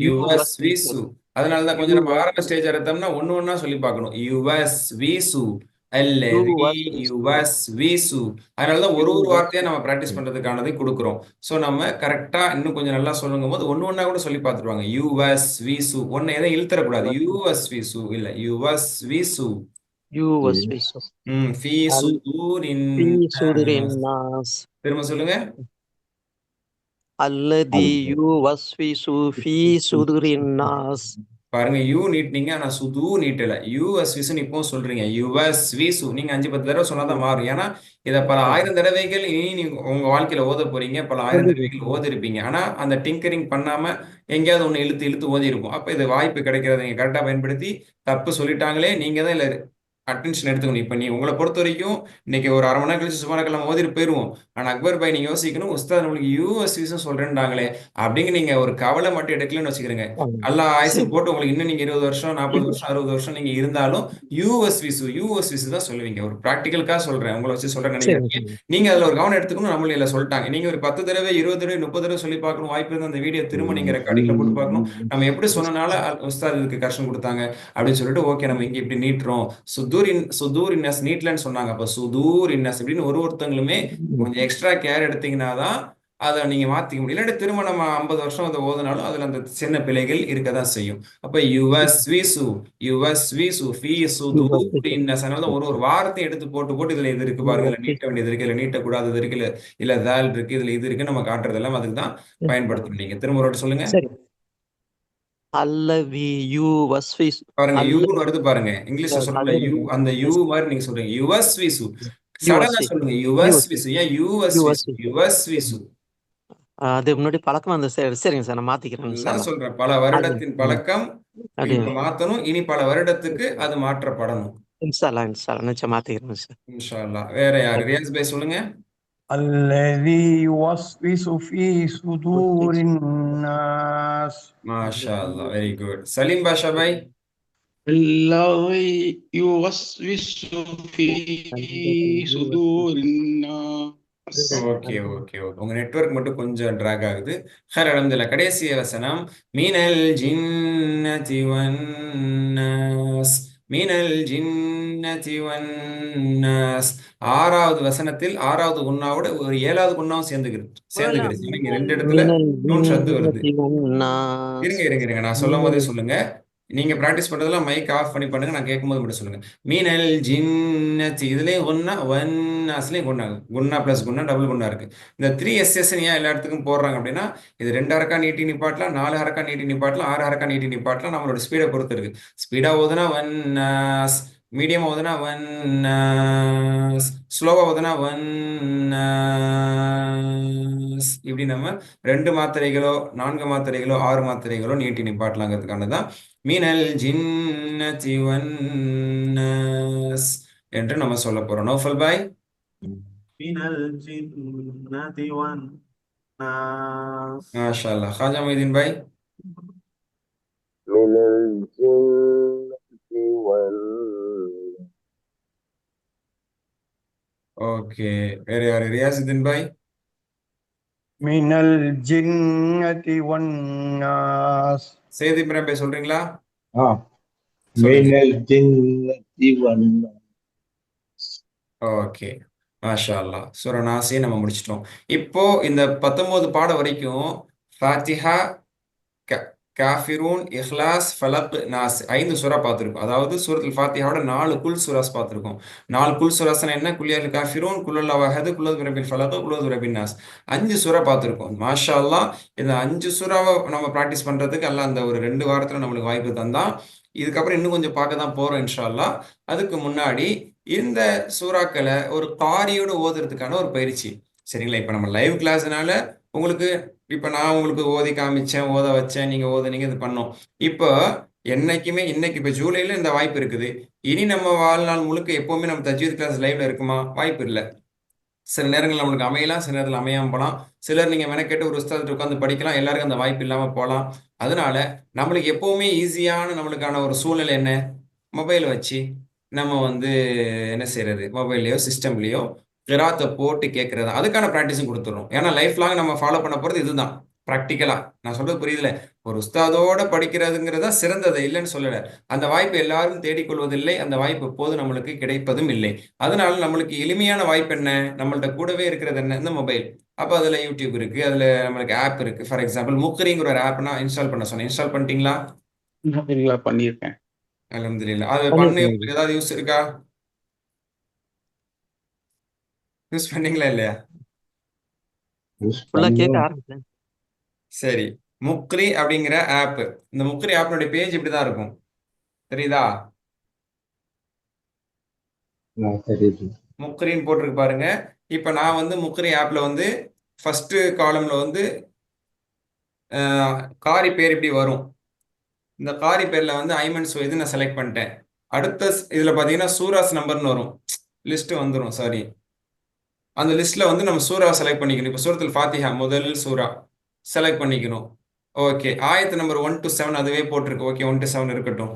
யுவஸ்விசு. அதனாலதான் கொஞ்சம் நம்ம ஆரம்ப ஸ்டேஜ் எடுத்தோம்னா ஒண்ணா சொல்லி பார்க்கணும். யுவஸ்விசு அல்லதி யுவஸ்விசு. அதனாலதான் ஒரு வார்த்தையா நம்ம பிராக்டிஸ் பண்றதுக்கானதை கொடுக்குறோம். சோ நம்ம கரெக்டா இன்னும் கொஞ்சம் நல்லா சொல்லுங்கும் போது ஒண்ணா கூட சொல்லி பார்த்துருவாங்க. யுவஸ்விசு. ஒன்னு எதை இழுத்தரக்கூடாது. யுவஸ்விசு இல்ல, யுவஸ்விசு. யுவஸ்விசு ஃபீ சுதூரின் ஃபீ சுதுரின் நாஸ். நாஸ். திரும்ப சொல்லுங்க. அல்லதி யுவஸ்விசு ஃபீ சுதுரின் நாஸ். பாருங்க, யூ நீட்டினீங்க, ஆனா சுது நீட்டல. யுவஸ்விசுன்னு இப்பவும் சொல்றீங்க. யுவஸ்விசு நீங்க 5-10 தடவை சொன்னாதான் மாறும். ஏன்னா இதை பல 1000 தடவைகள் இனி நீங்க உங்க வாழ்க்கையில ஓத போறீங்க. பல 1000 தடவைகள் ஓதி இருப்பீங்க. ஆனா அந்த டிங்கரிங் பண்ணாம எங்கேயாவது ஒண்ணு இழுத்து ஓதி இருக்கும். அப்ப இது வாய்ப்பு கிடைக்கிறத நீங்க கரெக்டா பயன்படுத்தி, தப்பு சொல்லிட்டாங்களே நீங்க தான் இல்ல அட்டென்ஷன் எடுத்துக்கணும். இப்ப உங்களை பொறுத்த வரைக்கும் இன்னைக்கு ஒரு 1/2 மணி நேரம் கழிச்சு சுமாரக்கெல்லாம் ஓதிட்டு போயிருவோம். ஆனா அக்பர் பாய் நீங்க யோசிக்கணும், உஸ்தாத் நம்மளுக்கு யூஎஸ்விசும் சொல்றேன்டாங்களே அப்படிங்க நீங்க ஒரு கவலை மட்டும் எடுக்கலன்னு வச்சுக்கிறேங்க. அல்லாஹ் ஆயுசு போட்டு உங்களுக்கு இன்னும் நீங்க 20 வருஷம் 40 வருஷம் 60 வருஷம் நீங்க இருந்தாலும் யூஎஸ்விசு தான் சொல்லுவீங்க. ஒரு பிராக்டிக்கலுக்காக சொல்றேன், உங்களை வச்சு சொல்றேன் நினைக்கிறீங்க. நீங்க அதுல ஒரு கவனம் எடுத்துக்கணும். நம்மள இல்ல சொல்லிட்டாங்க. நீங்க ஒரு 10 தடவை 20 தடவை 30 தடவை சொல்லி பார்க்கணும். வாய்ப்பு இருந்தா அந்த வீடியோ திரும்ப நீங்க ரெக்கார்டிங்ல போட்டு பார்க்கணும். நம்ம எப்படி சொன்னனால உஸ்தாத் இதுக்கு கஷ்டம் கொடுத்தாங்க அப்படின்னு சொல்லிட்டு ஓகே நம்ம இங்க இப்படி நீட்டுறோம். சுதூரின்னஸ் நீட்லன்னு சொன்னாங்க. அப்ப சுதூரின்னஸ் அப்படின்னு ஒருத்தங்களுமே கொஞ்சம் எக்ஸ்ட்ரா கேர் எடுத்தீங்கன்னாதான் அதை நீங்க மாத்திக்க முடியும். இல்லாட்டி திரும்ப நம்ம 50 வருஷம் அதை ஓதுனாலும் அதுல அந்த சின்ன பிழைகள் இருக்கதான் செய்யும். அப்ப யுவஸ்விசு ஃபீ சுதூரின்னஸ். அதனால ஒரு வார்த்தையை எடுத்து போட்டு இதுல இது இருக்கு பாருங்க, இதுல நீட்ட வேண்டியது இருக்கு, இல்ல நீட்டக்கூடாது இருக்கு, இல்ல தால் இருக்கு, இதுல இது இருக்கு, நம்ம காட்டுறதெல்லாம் அதுக்கு தான் பயன்படுத்தணும். நீங்க திரும்ப ஒரு சொல்லுங்க. அல்லதி யுவஸ்விசு. பாருங்க, யூன்னு வருது பாருங்க. இங்கிலீஷ்ல சொல்லல யூ, அந்த யூ மாதிரி நீங்க சொல்றீங்க. யுவஸ்விசு சடனா சொல்லுங்க. யுவஸ்விசு. ஏன் யுவஸ்விசு? அது முன்னாடி பழக்கம் அந்த சரிங்க சார், நான் மாத்திக்கிறேன். நான் சொல்றேன், பல வருடத்தின் பழக்கம் இப்ப மாத்தணும். இனி பல வருடத்துக்கு அது மாற்றப்படணும். இன்ஷால்லா நிச்சயம் மாத்திக்கிறேன் சார். இன்ஷா அல்லாஹ். வேற யாரு? ரியாஸ் பாய் சொல்லுங்க. الذي يوسوس في صدور الناس. மாஷா அல்லாஹ், வெரி குட். சலீம் பாஷா பாய். الذي يوسوس في صدور الناس. ஓகே ஓகே ஓகே உங்க நெட்வொர்க் மட்டும் கொஞ்சம் டிராக் ஆகுது. ஹர் அல்ஹம்துலில்லாஹ். கடைசி வசனம் மீனல் ஜின்னதி வன்னாஸ். மீனல் ஜின்னதி வன்னாஸ். 6வது வசனத்தில் 6வது குன்னாவோட ஒரு 7வது குன்னாவும் சேர்ந்துக்கிடுச்சு. நீங்க 2 இடத்துல மினல் நூன் ஷத்து வருது. ஜின்னதி வன்னாஸ். இருங்க நான் சொல்லும் போதே சொல்லுங்க. நீங்க பிராக்டிஸ் பண்றதெல்லாம் மைக் ஆஃப் பண்ணி பண்ணுங்க. நான் கேட்கும்போது மட்டும் சொல்லுங்க. மீனல் ஜின்னதி இதுலயும் குன்னா வன்னாஸ்லயும் குன்னா குன்னா பிளஸ் குன்னா டபுள் குன்னா இருக்கு. இந்த 3 எஸ்எஸ் ஏன் எல்லா இடத்துக்கும் போடுறாங்க அப்படின்னா இது 2 ஹரக்கா நீட்டி நிப்பாட்டலாம், 4 ஹரக்கா நீட்டி நிப்பாட்டலாம், 6 ஹரக்கா நீட்டி நிப்பாட்டலாம். நம்மளோட ஸ்பீடை பொறுத்து இருக்கு. ஸ்பீடா ஓதுனா வன்னாஸ், மீடியம் ஓதுனா வன்னாஸ், ஸ்லோவா ஓதுனா வன்னாஸ். இப்படி நம்ம 2 மாத்திரைகளோ 4 மாத்திரைகளோ 6 மாத்திரைகளோ நீட்டி நிப்பாட்டலாங்கிறதுக்கானதான் மீனல் ஜின்னதி வன்னாஸ் என்று நம்ம சொல்ல போறோம். நௌஃபல் பாய். من الجنة والناس. மாஷா அல்லாஹ். ஹாஜா மொய்தீன் பாய். من الجنة والناس. ஓகே வேற யாரு? ரியாசுதீன் பாய். மினல் ஜின்னதி வன்னாஸ். சையத் இப்ராஹிம் பாய் சொல்றீங்களா? من சொல்லுங்க. الجنة والناس. ஓகே மாஷா அல்லாஹ். சூரா நாஸே நம்ம முடிச்சிட்டோம். இப்போ இந்த 19 பாடம் வரைக்கும் ஃபாத்திஹா, காஃபிரூன், இஹ்லாஸ், ஃபலக், நாஸ் 5 சூரா பார்த்துருக்கோம். அதாவது சூரத்துல் ஃபாத்திஹாவோட 4 குல் சூராஸ் பார்த்துருக்கோம். 4 குல் சூராஸ்னா என்ன? குல்யால் காஃபிரூன், குல்லுல்லாஹு அஹத், குல்லு பிரபில் ஃபலக், குல்லு பிரபின் நாஸ் 5 சூரா பார்த்துருக்கோம். மாஷா அல்லாஹ். இந்த 5 சூறாவை நம்ம ப்ராக்டிஸ் பண்றதுக்கு அல்லாஹ் அந்த ஒரு 2 வாரத்துல நம்மளுக்கு வாய்ப்பு தந்தான். இதுக்கப்புறம் இன்னும் கொஞ்சம் பார்க்க தான் போறோம் இன்ஷா அல்லாஹ். அதுக்கு முன்னாடி இந்த சூறாக்களை ஒரு காரியோட ஓதுறதுக்கான ஒரு பயிற்சி. சரிங்களா? இப்போ நம்ம லைவ் கிளாஸ்னால உங்களுக்கு இப்போ நான் உங்களுக்கு ஓதி காமிச்சேன், ஓத வச்சேன், நீங்க ஓதுனீங்க, இது பண்ணோம். இப்போ என்னைக்குமே இன்னைக்கு இப்போ ஜூலைல இந்த வாய்ப்பு இருக்குது. இனி நம்ம வாழ்நாள் முழுக்க எப்பவுமே நம்ம தஜ்வீத் கிளாஸ் லைவ்ல இருக்குமா? வாய்ப்பு இல்லை. சில நேரங்கள் நம்மளுக்கு அமையலாம், சில நேரத்தில் அமையாம போகலாம். சிலர் நீங்க மெனக்கெட்டு ஒரு உஸ்தாதிட்ட உட்காந்து படிக்கலாம், எல்லாருக்கும் அந்த வாய்ப்பு இல்லாம போகலாம். அதனால நம்மளுக்கு எப்பவுமே ஈஸியான நம்மளுக்கான ஒரு சூழ்நிலை என்ன? மொபைல் வச்சு நம்ம என்ன செய்யறது? மொபைல்லையோ சிஸ்டம்லையோ கிராத்தை போட்டு கேட்கறது. அதுக்கான ப்ராக்டிஸும் கொடுத்துடணும். ஏன்னா லைஃப் லாங் நம்ம ஃபாலோ பண்ண போறது இதுதான். ப்ராக்டிக்கலா நான் சொல்றது புரியுதுல? ஒரு உஸ்தாதோட படிக்கிறதுங்கிறதா சிறந்தது, இல்லைன்னு சொல்லல. அந்த வாய்ப்பு எல்லாரும் தேடிக்கொள்வதில்லை. அந்த வாய்ப்பு எப்போது நம்மளுக்கு கிடைப்பதும் இல்லை. அதனால நம்மளுக்கு எளிமையான வாய்ப்பு என்ன? நம்மள்ட்ட கூடவே இருக்கிறது என்ன? இந்த மொபைல். அப்போ அதுல யூடியூப் இருக்கு, அதுல நம்மளுக்கு ஆப் இருக்கு. ஃபார் எக்ஸாம்பிள் முக்ரிங்கிற ஒரு ஆப் நான் இன்ஸ்டால் பண்ண சொன்னேன். இன்ஸ்டால் பண்ணிட்டீங்களா? அல்ஹம்துலில்லாஹ் பண்ணியிருக்கேன். அல்ஹம்துலில்லாஹ். அது பண்ணி பண்ணிருக்கேன். உங்களுக்கு ஏதாவது யூஸ் இருக்கா? யூஸ் பண்ணீங்களா இல்லையா? ஃபுல்லா கேட்க ஆரம்பிச்சேன். சரி. முக்ரி அப்படிங்கிற ஆப். இந்த முக்ரி ஆப்னுடைய பேஜ் இப்படிதான் இருக்கும். தெரியுதா? தெரியுது. முக்ரின்னு போட்டிருக்கு பாருங்க. இப்ப நான் முக்ரி ஆப்ல ஃபர்ஸ்ட் காலம்ல காரி பேர் இப்படி வரும். இந்த காரி பேர்ல ஐமன் சுவைது நான் செலக்ட் பண்ணிட்டேன். அடுத்த இதுல பாத்தீங்கன்னா சூராஸ் நம்பர்னு வரும். லிஸ்ட் வந்துடும். சாரி, அந்த லிஸ்ட்ல நம்ம சூறா செலக்ட் பண்ணிக்கணும். இப்போ சூரத்துல் ஃபாத்திஹா முதல் சூறா செலக்ட் பண்ணிக்கணும். ஓகே, ஆயத்து நம்பர் 1 to 7 அதுவே போட்டிருக்கு. ஓகே, 1 to 7 இருக்கட்டும்.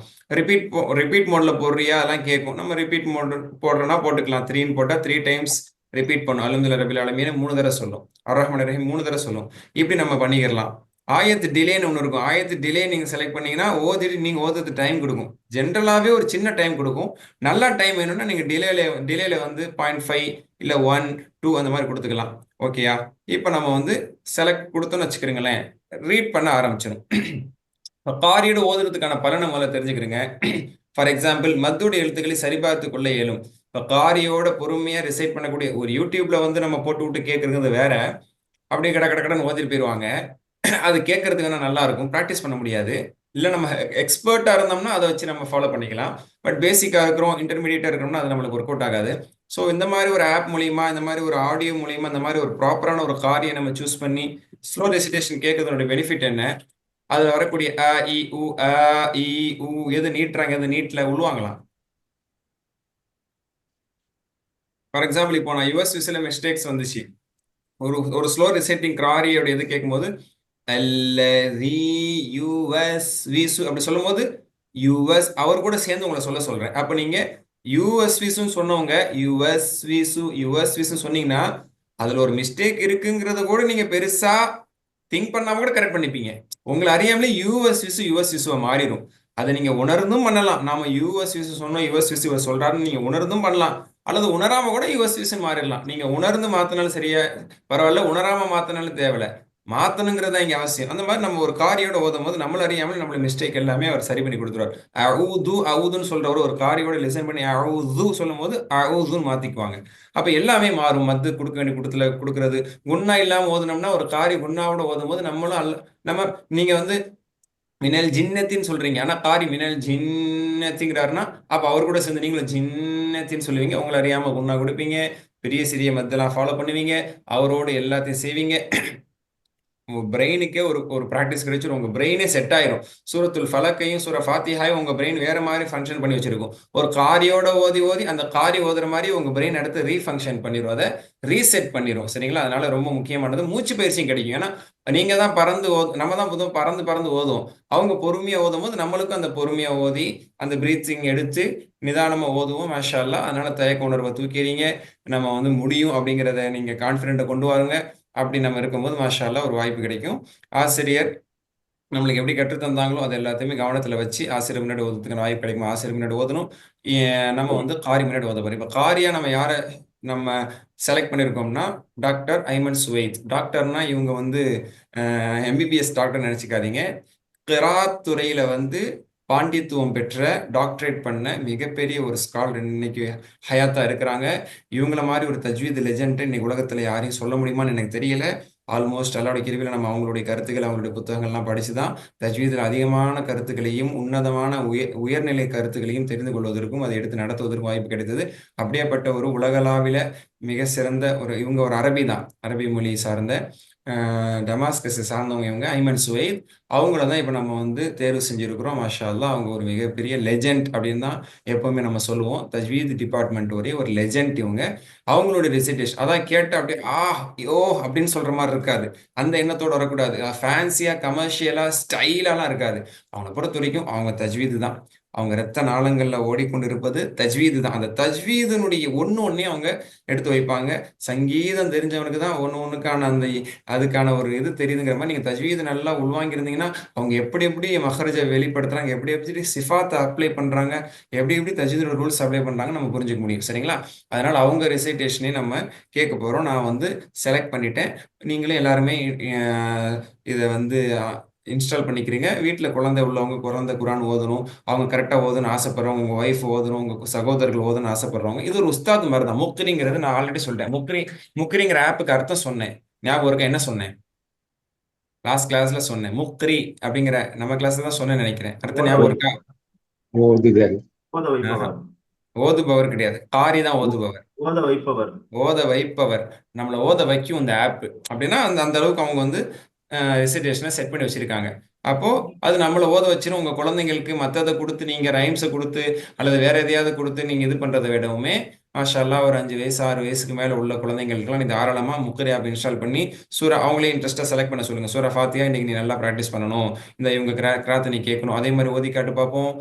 ரிப்பீட் மோட்ல போடுறியா? அதெல்லாம் கேட்கும். நம்ம ரிப்பீட் மோட் போடுறோம்னா போட்டுக்கலாம். 3ன்னு போட்டா 3 டைம்ஸ் ரிப்பீட் பண்ணும். அல்ஹம்துலில்லாஹ் ரபில் ஆலமீன் 3 தடவை சொல்லும். அர்ரஹ்மான் ரஹீம் 3 தடவை சொல்லும். இப்படி நம்ம பண்ணிக்கிறலாம். ஆயத்து டிலேன்னு ஒன்று இருக்கும். ஆயத்து டிலே நீங்க செலக்ட் பண்ணீங்கன்னா ஓதிட்டு நீங்க ஓதுறது டைம் கொடுக்கும். ஜென்ரலாவே ஒரு சின்ன டைம் கொடுக்கும். நல்லா டைம் வேணும்னா நீங்க டிலேல 0.5 இல்ல 1, 2 அந்த மாதிரி கொடுத்துக்கலாம். ஓகேயா? இப்போ நம்ம செலக்ட் கொடுத்தோம்னு வச்சுக்கிறீங்களேன், ரீட் பண்ண ஆரம்பிச்சிடும். காரியோட ஓதுறதுக்கான பலனை முதல்ல தெரிஞ்சுக்கிறீங்க. ஃபார் எக்ஸாம்பிள் மத்தோடைய எழுத்துக்களை சரிபார்த்து கொள்ள இயலும். இப்போ காரியோட பொறுமையா ரிசைட் பண்ணக்கூடிய ஒரு யூடியூப்ல நம்ம போட்டு விட்டு கேட்கறது வேற. அப்படியே கடன்னு ஓதிட்டு போயிடுவாங்க. அது கேட்கறதுக்கு நல்லா இருக்கும். ப்ராக்டிஸ் பண்ண முடியாது. இல்லை நம்ம எக்ஸ்பர்ட்டா இருந்தோம்னா அதை வச்சு நம்ம ஃபாலோ பண்ணிக்கலாம். பட் பேசிக்கா இருக்கிறோம், இன்டர்மீடியட்டா இருக்கிறோம்னா அது நம்மளுக்கு ஒர்க் அவுட் ஆகாது. ஸோ இந்த மாதிரி ஒரு ஆப் மூலியமா, இந்த மாதிரி ஒரு ஆடியோ மூலியமா, இந்த மாதிரி ஒரு ப்ராப்பரான ஒரு காரியை நம்ம சூஸ் பண்ணி ஸ்லோ ரெசிடேஷன் கேட்கறதோட பெனிஃபிட் என்ன? அதுல வரக்கூடிய அ இ உ அ இ உ எது நீட்டுறாங்க, எது நீட்ல உள்வாங்கலாம். ஃபார் எக்ஸாம்பிள் இப்போ நான் யுஎஸ் விசில மிஸ்டேக்ஸ் வந்துச்சு. ஒரு ஸ்லோ ரிசைட்டிங் காரியோட எது கேட்கும்போது யுஎஸ் விசு அப்படி சொல்லும் போது யுஎஸ் அவர் கூட சேர்ந்து உங்களை சொல்றேன். அப்ப நீங்க யுஎஸ் விசுன்னு சொன்னவங்க யுஎஸ் விசு சொன்னீங்கன்னா அதுல ஒரு மிஸ்டேக் இருக்குங்கிறத கூட நீங்க பெருசா திங்க் பண்ணாம கூட கரெக்ட் பண்ணிப்பீங்க. உங்களை அறியாமலே யுஎஸ் விசுவ மாறிடும். அதை நீங்க உணர்ந்தும் பண்ணலாம். நாம யுஎஸ் விசு சொன்னோம், யுஎஸ் விசு சொல்றாருன்னு நீங்க உணர்ந்தும் பண்ணலாம். அல்லது உணராம கூட யுஎஸ் விசு மாறிடலாம். நீங்க உணர்ந்து மாத்தினாலும் சரியா பரவாயில்ல, உணராம மாத்தினாலும் தேவையில்ல. மாத்தணுங்கிறதா இங்க அவசியம். அந்த மாதிரி நம்ம ஒரு காரியோட ஓதும் போது நம்மள அறியாமல் நம்மள மிஸ்டேக் எல்லாமே அவர் சரி பண்ணி கொடுத்துருவார். அவுதுன்னு சொல்றவர் ஒரு காரியோட லிசன் பண்ணி அவுது சொல்லும் போது அவுதுன்னு மாத்திக்குவாங்க. அப்ப எல்லாமே மாறும். மத்து கொடுக்க வேண்டிய கொடுத்துல கொடுக்கறது, குன்னா இல்லாம ஓதுனோம்னா ஒரு காரி குன்னாவோட ஓதும் போது நம்மளும் நம்ம நீங்க வந்து மினல் ஜின்னத்தின்னு சொல்றீங்க, ஆனா காரி மினல் ஜின்னத்திங்கிறாருன்னா அப்ப அவர் கூட சேர்ந்து நீங்களும் ஜின்னத்தின்னு சொல்லுவீங்க. உங்களை அறியாம குன்னா கொடுப்பீங்க, பெரிய சிறிய மத்தெல்லாம் ஃபாலோ பண்ணுவீங்க, அவரோட எல்லாத்தையும் செய்வீங்க. உங்க பிரெயினுக்கே ஒரு ஒரு ப்ராக்டிஸ் கிடைச்சிடும். உங்க பிரெயினே செட் ஆயிரும். சூரத்துல் ஃபலக்கையும் சூர ஃபாத்திஹாயும் உங்க பிரெயின் வேற மாதிரி ஃபங்க்ஷன் பண்ணி வச்சிருக்கும். ஒரு காரியோட ஓதி அந்த காரி ஓதுற மாதிரி உங்க பிரெயின் அடுத்து ரீஃபங்க்ஷன் பண்ணிடும், அதை ரீசெட் பண்ணிடும். சரிங்களா? அதனால ரொம்ப முக்கியமானது மூச்சு பயிற்சியும் கிடைக்கும். ஏன்னா நீங்க தான் பறந்து நம்ம தான் புதும் பறந்து ஓதுவோம். அவங்க பொறுமையா ஓதும் போது நம்மளுக்கும் அந்த பொறுமையா ஓதி அந்த பிரீத்திங் எடுத்து நிதானமா ஓதுவோம். மாஷா அல்லாஹ். அதனால தயக்க உணர்வை தூக்கிறீங்க. நம்ம வந்து முடியும் அப்படிங்கிறத நீங்க கான்ஃபிடென்ட்டை கொண்டு வாருங்க. அப்படி நம்ம இருக்கும்போது மாஷா அல்லாஹ் ஒரு வாய்ப்பு கிடைக்கும். ஆசிரியர் நம்மளுக்கு எப்படி கற்றுத் தந்தாங்களோ அது எல்லாத்தையுமே கவனத்துல வச்சு ஆசிரியர் முன்னாடி ஓதுறதுக்கான வாய்ப்பு கிடைக்கும். ஆசிரியர் முன்னாடி ஓதணும். நம்ம வந்து காரி முன்னாடி ஓத போறோம். இப்ப காரியா நம்ம யாரை நம்ம செலக்ட் பண்ணியிருக்கோம்னா டாக்டர் ஐமன் சுவைத். டாக்டர்னா இவங்க வந்து எம்பிபிஎஸ் டாக்டர் நினைச்சுக்காதீங்க. கிராத் துறையில வந்து பாண்டித்துவம் பெற்ற டாக்டரேட் பண்ண மிகப்பெரிய ஒரு ஸ்காலர் இன்னைக்கு ஹயாத்தா இருக்கிறாங்க. இவங்கள மாதிரி ஒரு தஜ்வீத் லெஜெண்ட் இன்னைக்கு உலகத்துல யாரையும் சொல்ல முடியுமான்னு எனக்கு தெரியல. ஆல்மோஸ்ட் எல்லாருடைய கிருவில நம்ம அவங்களுடைய கருத்துக்கள் அவங்களுடைய புத்தகங்கள்லாம் படிச்சுதான் தஜ்வீதில் அதிகமான கருத்துக்களையும் உன்னதமான உயர்நிலை கருத்துக்களையும் தெரிந்து கொள்வதற்கும் அதை எடுத்து நடத்துவதற்கும் வாய்ப்பு கிடைத்தது. அப்படியேப்பட்ட ஒரு உலகளாவில மிக சிறந்த இவங்க ஒரு அரபி தான், அரபி மொழி சார்ந்த டமாஸ்கஸை சார்ந்தவங்க இவங்க ஐமன் சுவைத். அவங்கள தான் இப்போ நம்ம வந்து தேர்வு செஞ்சிருக்கிறோம். மாஷா அல்லாஹ். அவங்க ஒரு மிகப்பெரிய லெஜெண்ட் அப்படின்னு தான் எப்பவுமே நம்ம சொல்லுவோம். தஜ்வீத் டிபார்ட்மெண்ட் ஒரு லெஜெண்ட் இவங்க. அவங்களோட ரெசிடேஷன் அதான் கேட்டு அப்படியே யோ அப்படின்னு சொல்ற மாதிரி இருக்காது. அந்த எண்ணத்தோட வரக்கூடாது. ஃபேன்சியா கமர்ஷியலா ஸ்டைலாலாம் இருக்காது. அவங்கள பொறுத்த வரைக்கும் அவங்க தஜ்வீது தான். அவங்க ரத்த நாளங்கள்ல ஓடிக்கொண்டிருப்பது தஜ்வீது தான். அந்த தஜ்வீதனுடைய ஒன்னையும் அவங்க எடுத்து வைப்பாங்க. சங்கீதம் தெரிஞ்சவனுக்கு தான் ஒண்ணுக்கான அந்த அதுக்கான ஒரு இது தெரியுதுங்கிற மாதிரி நீங்க தஜ்வீது நல்லா உள்வாங்கியிருந்தீங்கன்னா அவங்க எப்படி எப்படி மஹரஜை வெளிப்படுத்துறாங்க, எப்படி எப்படி சிஃபாத்தை அப்ளை பண்றாங்க, எப்படி எப்படி தஜ்வீதோட ரூல்ஸ் அப்ளை பண்றாங்க நம்ம புரிஞ்சுக்க முடியும். சரிங்களா? அதனால அவங்க ரெசைட்டேஷனே நம்ம கேட்க போறோம். நான் வந்து செலக்ட் பண்ணிட்டேன். நீங்களே எல்லாருமே இதை வந்து இன்ஸ்டால் பண்ணிக்கிறீங்க. வீட்டில் குழந்தை உள்ளவங்க குழந்தை குரான் ஓதணும், அவங்க கரெக்டாக ஓதணும்னு ஆசைப்படுறவங்க, உங்கள் ஒய்ஃப் ஓதணும், உங்கள் சகோதரர்கள் ஓதணும்னு ஆசைப்படுறவங்க, இது ஒரு உஸ்தாத் மாதிரி தான். முக்ரிங்கிறது நான் ஆல்ரெடி சொல்லிட்டேன். முக்ரிங்கிற ஆப்புக்கு அர்த்தம் சொன்னேன். ஞாபகம் இருக்கா? என்ன சொன்னேன்? லாஸ்ட் கிளாஸ்ல சொன்னேன். முக்ரி அப்படிங்கிற நம்ம கிளாஸ்ல தான் சொன்னேன்னு நினைக்கிறேன். அர்த்தம் ஞாபகம் இருக்கா? ஓதுதல். ஓத வைப்பவர். ஓதுபவர் கிடையாது, காரி தான் ஓதுபவர். ஓத வைப்பவர். ஓத வைப்பவர். நம்மளை ஓத வைக்கும் இந்த ஆப். அப்படின்னா அந்த அந்த அளவுக்கு அவங்க வந்து ரெசிடேஷனை செட் பண்ணி வச்சிருக்காங்க. அப்போ அது நம்மளை ஓத வச்சிரும். உங்க குழந்தைங்களுக்கு மற்றதை கொடுத்து நீங்க ரைம்ஸை கொடுத்து அல்லது வேற எதையாவது கொடுத்து நீங்க இது பண்றதை விடவுமே மாஷா அல்லாஹ் ஒரு 5 வயசு 6 வயசுக்கு மேல உள்ள குழந்தைங்களுக்குலாம் நீ தாராளமா முக்ரி ஆப் இன்ஸ்டால் பண்ணி சூரா அவங்களே இன்ட்ரெஸ்டா செலக்ட் பண்ண சொல்லுங்க. சூரா ஃபாத்தியா இன்னைக்கு நீ நல்லா ப்ராக்டிஸ் பண்ணணும், இந்த இவங்க கிராத்தை நீ கேட்கணும், அதே மாதிரி ஓதி காட்டு பார்ப்போம்.